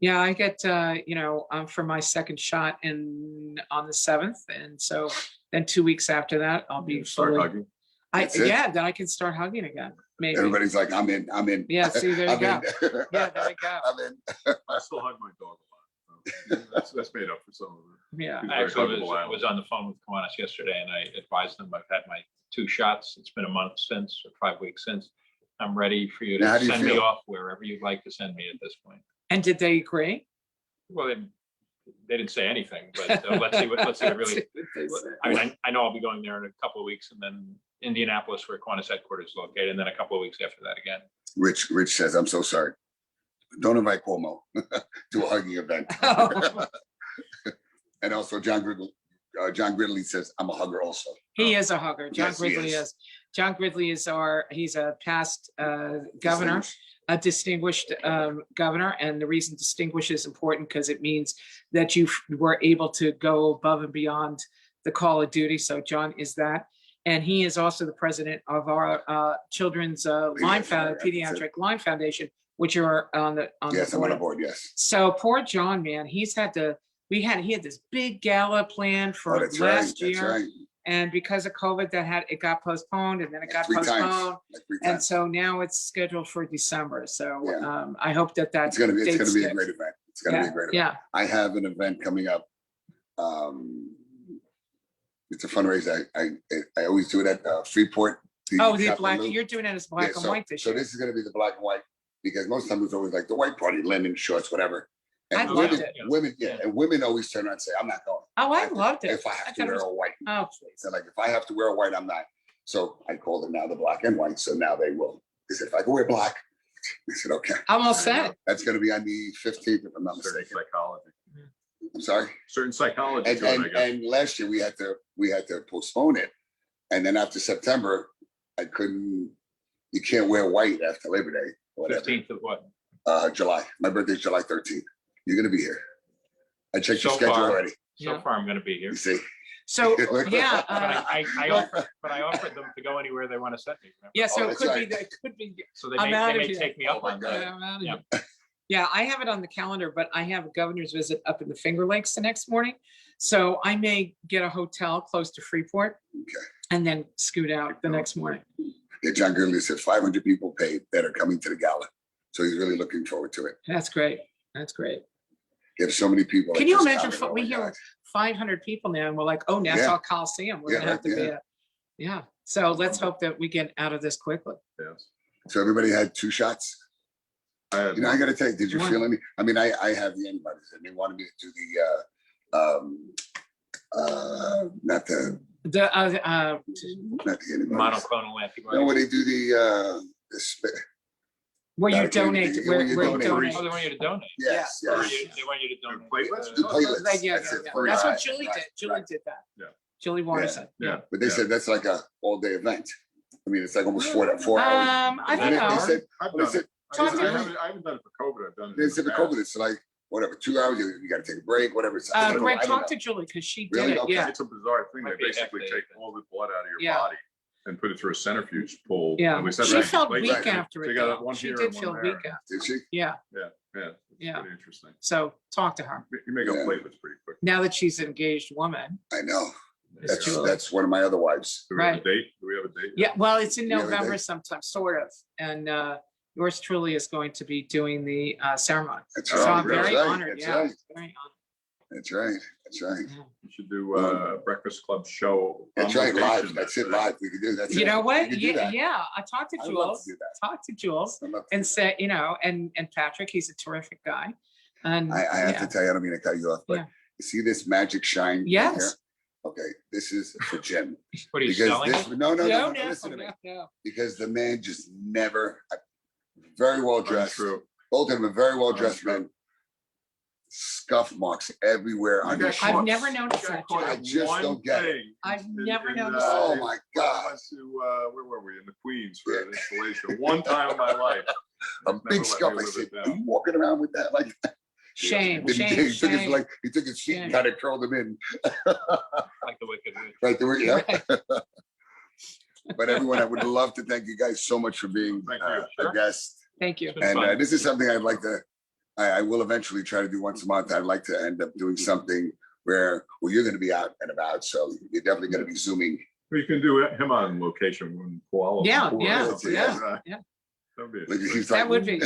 Yeah, I get, for my second shot on the 7th. And so then 2 weeks after that, I'll be Start fully, hugging. That's it? yeah, then I can start hugging again, maybe. Everybody's like, I'm in. I'm in. Yeah, see, there you I'm go. in. Yeah, there you go. I'm in. I still hug my dog a lot. So that's made up for some of it. Yeah. He's I very actually huggable was animal. on the phone with Kiwanis yesterday and I advised them I've had my 2 shots. It's been a month since, or 5 weeks since. I'm ready for you Now, how to do you send me feel? off wherever you'd like to send me at this point. And did they agree? Well, they didn't say anything, but let's see what really. I mean, I know I'll be going there in a couple of weeks and then Indianapolis, where Kiwanis headquarters is located, and then a couple of weeks after that again. Rich says, I'm so sorry. Don't invite Cuomo to a hugging event. Oh. And also John Gridley says, I'm a hugger also. He is a hugger. John Yes, he Gridley is. is. John Gridley he's a past governor, a distinguished governor. And the reason distinguished is important because it means that you were able to go above and beyond the call of duty. So John is that. And he is also the president of our Children's Pediatric Lyme Foundation, which are on the Yes, I'm board on of. the board, yes. So poor John, man, he had this big gala planned Oh, for that's right, last that's year. right. And because of COVID, it got postponed and then it got 3 times, postponed. like 3 And times. so now it's scheduled for December. So Yeah. I hope that It's gonna be a date great sticks. event. It's gonna be a great event. Yeah, I have an event coming up. It's a fundraiser. I always do it at Freeport. oh, the Chaplain black, Lou. you're doing it as Yeah, black and white this so year. this is gonna be the black and white, because most times it's always like the white party, linen shorts, whatever. I And loved women, it. women, yeah, and women always turn around and say, I'm not going. Oh, I loved it. If I I have to thought it wear was- a white. Oh, please. So like, if I have to wear a white, I'm not. So I called it now the black and white. So now they will. They said, if I can wear black, I said, okay. I'm all set. That's gonna be on the 15th, if I'm not Certain mistaken. psychology, I'm sorry. certain psychology And, to it, I and, guess. and last year we had to postpone it. And then after September, I couldn't, you can't wear white after Labor Day, whatever. 15th of what? July. My birthday's July 13th. You're gonna be here. I checked your So schedule far. already. So Yeah. far, I'm gonna be here. You see? So, yeah, But I offered them to go anywhere they want to send me. remember? yeah, so Oh, it that's could be, right. that it could be, So they I'm may, out they of may here. take me Oh up my on God. that. yeah, I'm out of Yeah. here. Yeah, I have it on the calendar, but I have a governor's visit up in the Finger Lakes the next morning. So I may get a hotel close to Freeport Okay. and then scoot out the next morning. Yeah, John Gurley said 500 people paid that are coming to the gala. So he's really looking forward to it. That's great. That's great. You have so many people. that Can you just imagine commented, oh we my hear God. 500 people now and we're like, oh, Nassau Coliseum, we're Yeah, gonna have to right, be yeah. a, yeah. So let's hope that we get out of this quickly. Yes. So everybody had 2 shots? I had You know, I gotta tell you, did you One. feel any? I mean, I have the antibodies and they wanted me to do not the antibodies. Monoclonal No, antibodies. when they do the where you Medicaid, donate, when where you you donate. donate. Oh, they want you to donate. yes, Or yes. They want you to donate. platelets? The platelets. Like, yeah, That's yeah, it, yeah. for That's your what eye. Julie Right, did. Julie right. did that. Yeah. Julie Watterson. Yeah. But they Yeah. said that's like a all-day event. I mean, it's like almost 4 hours. I Is don't that know. They said, I've they done said, it. Talk to I haven't done it for COVID. I've done it. they in said the past. COVID, it's like, whatever, 2 hours, you gotta take a break, whatever. It's- I don't know, Greg, I don't talk know. to Julie because she Really? did it. Okay. Yeah. It's a bizarre thing. They Might be a basically half take day. all the blood out of your Yeah. body and put it through a centrifuge pull. Yeah. At least that's She what felt they- weak Right. after They it. got though. one She here did and feel one weak there. after. Did she? Yeah. Yeah, it's Yeah. pretty interesting. So talk to her You make up Yeah. platelets pretty quick. now that she's an engaged woman. I know. It's Julie. That's one of my other wives. Do we have a Right. date? Do we have a date? Yeah. Well, it's in Yeah, they November did. sometime, sort of. And yours truly is going to be doing the ceremony. That's So right. I'm That's very right. honored. That's Yeah. right. Very honored. That's right. That's right. Yeah. You should do a Breakfast Club show. That's on right. location. Live. That's it. Live. We could do that. You know what? We could do Yeah, that. yeah. I talked to I'd love Jules. to do that. Talked to Jules I'd love to and do said, and Patrick, he's a terrific guy. And that. I have yeah. to tell you, I don't mean to cut you off, but Yeah. you see this magic shine? right Yes. here? Okay, this is for Jim. What are you Because selling? this, it? no, No, listen to me. no. Because the man just never, very well dressed. Untrue. Both of them are very well dressed Untrue. men. Scuff marks everywhere on their I've shorts. never noticed got that, caught Jim. I in just one don't get it. thing I've never in, noticed Oh in- my when I God. went to, where were we? In the Queens for Yeah. an installation. One time in my life. A Never big let scuff. me I live said, it are down. you walking around with that? Like, Shame, Then shame, he took his shame. like he took his feet and Shame. kind of curled them in. Like the Wicked Witch. Right there, yeah. Right. But everyone, I would love to thank you guys so much for being Thank you. a Sure. guest. Thank you. It's been And fun. this is something I'd like to, I will eventually try to do once a month. I'd like to end up doing something where, well, you're going to be out and about. So you're definitely going to be Zooming. Well, you can do him on location when Koala. Yeah, Tour or yeah, something. yeah, yeah. That'd be Like, interesting. he's That like, would be.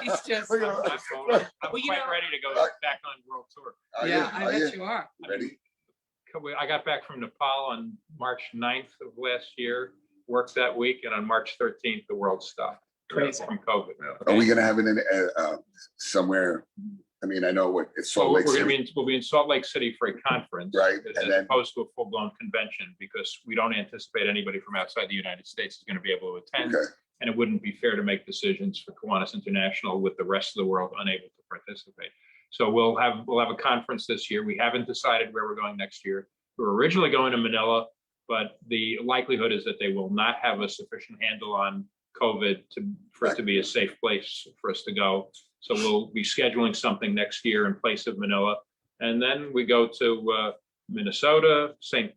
He's just, Look at him. I'm Well, you quite know- ready to go back on world tour. Are you? yeah, I Are bet you? you are. Ready? I got back from Nepal on March 9th of last year, worked that week, and on March 13th, the world stopped. Crazy. From COVID. Are we going to have it in somewhere? I mean, I know what it's So Salt we're Lake gonna City. be, we'll be in Salt Lake City for a conference. Right, As and then- opposed to a full-blown convention, because we don't anticipate anybody from outside the United States is gonna be able to attend. Okay. And it wouldn't be fair to make decisions for Kiwanis International with the rest of the world unable to participate. So we'll have a conference this year. We haven't decided where we're going next year. We were originally going to Manila, but the likelihood is that they will not have a sufficient handle on COVID for it to be a safe place for us to go. So we'll be scheduling something next year in place of Manila. And then we go to Minnesota, St.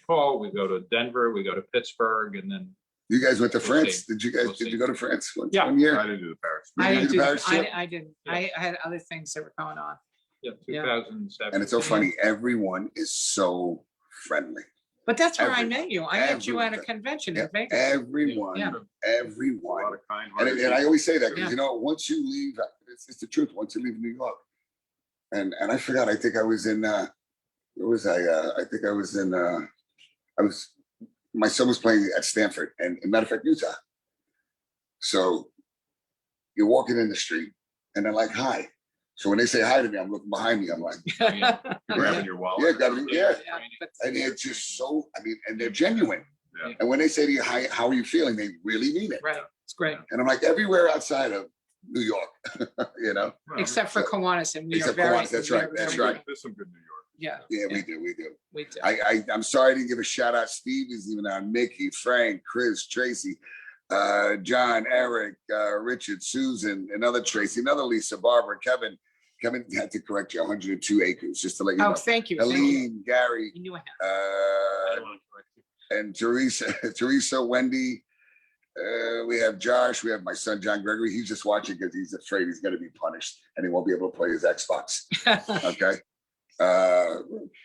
Paul, we go to Denver, we go to Pittsburgh, and then You guys went to We'll France. see. Did you guys, We'll did see. you go to France one Yeah. year? I didn't do the Paris. You I did the didn't, Paris trip? I didn't. Yeah. I had other things that were going on. yeah, Yeah. 2007. And it's so funny. Everyone is so friendly. But that's where I Everyone. met you. I met you at a Everyone. convention Yeah, in Vegas. everyone, Yeah. A everyone. lot of kind And I always say that because Yeah. you know, once you leave, it's the truth. Once you leave New York, and I forgot. I think I was in. Where was I? I think I was in. I was. My son was playing at Stanford, and matter of fact, Utah. So you're walking in the street, and they're like, "Hi." So when they say hi to me, I'm looking behind me. I'm like, Yeah. You're grabbing your wallet. yeah, gotta be, yeah. Yeah, but- And it's just so, I mean, and they're genuine. Yeah. And when they say to you, hi, how are you feeling? They really mean it. Right, it's great, And I'm like, everywhere outside of New York, you know? Well, except for Kiwanis, and we are Except very. Kiwanis, that's we are right, that's very- right. There's some good New York. Yeah, Yeah, we do, we do. we do. I'm sorry I didn't give a shout out. Steve is even on, Mickey, Frank, Chris, Tracy, John, Eric, Richard, Susan, another Tracy, another Lisa, Barbara, Kevin. Kevin had to correct you, 102 acres, just to let you Oh, know. thank you. Thank you. Aline, Gary, You knew I had. I don't want to correct you. and Teresa, Wendy. We have Josh, we have my son, John Gregory. He's just watching because he's afraid he's gonna be punished and he won't be able to play his Xbox. Okay.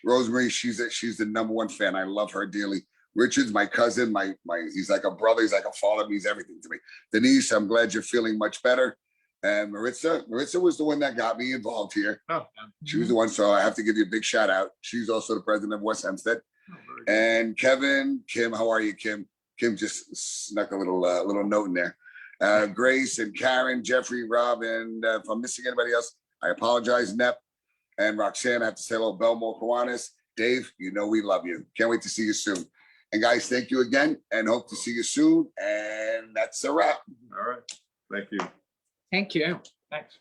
Rosemary, she's the #1 fan. I love her dearly. Richard's my cousin, he's like a brother, he's like a father, means everything to me. Denise, I'm glad you're feeling much better. And Maritza was the one that got me involved here. Oh, She was the one, so I have to give you a big shout out. She's also the president of West Hempstead. oh, very good. And Kim, how are you, Kim? Kim just snuck a little note in there. Grace and Karen, Jeffrey, Rob, and if I'm missing anybody else, I apologize. Nep and Roxanne, I have to say hello. Belmore, Kiwanis, Dave, you know we love you. Can't wait to see you soon. And guys, thank you again, and hope to see you soon. And that's a wrap. All right. Thank you. Thank you. Thanks.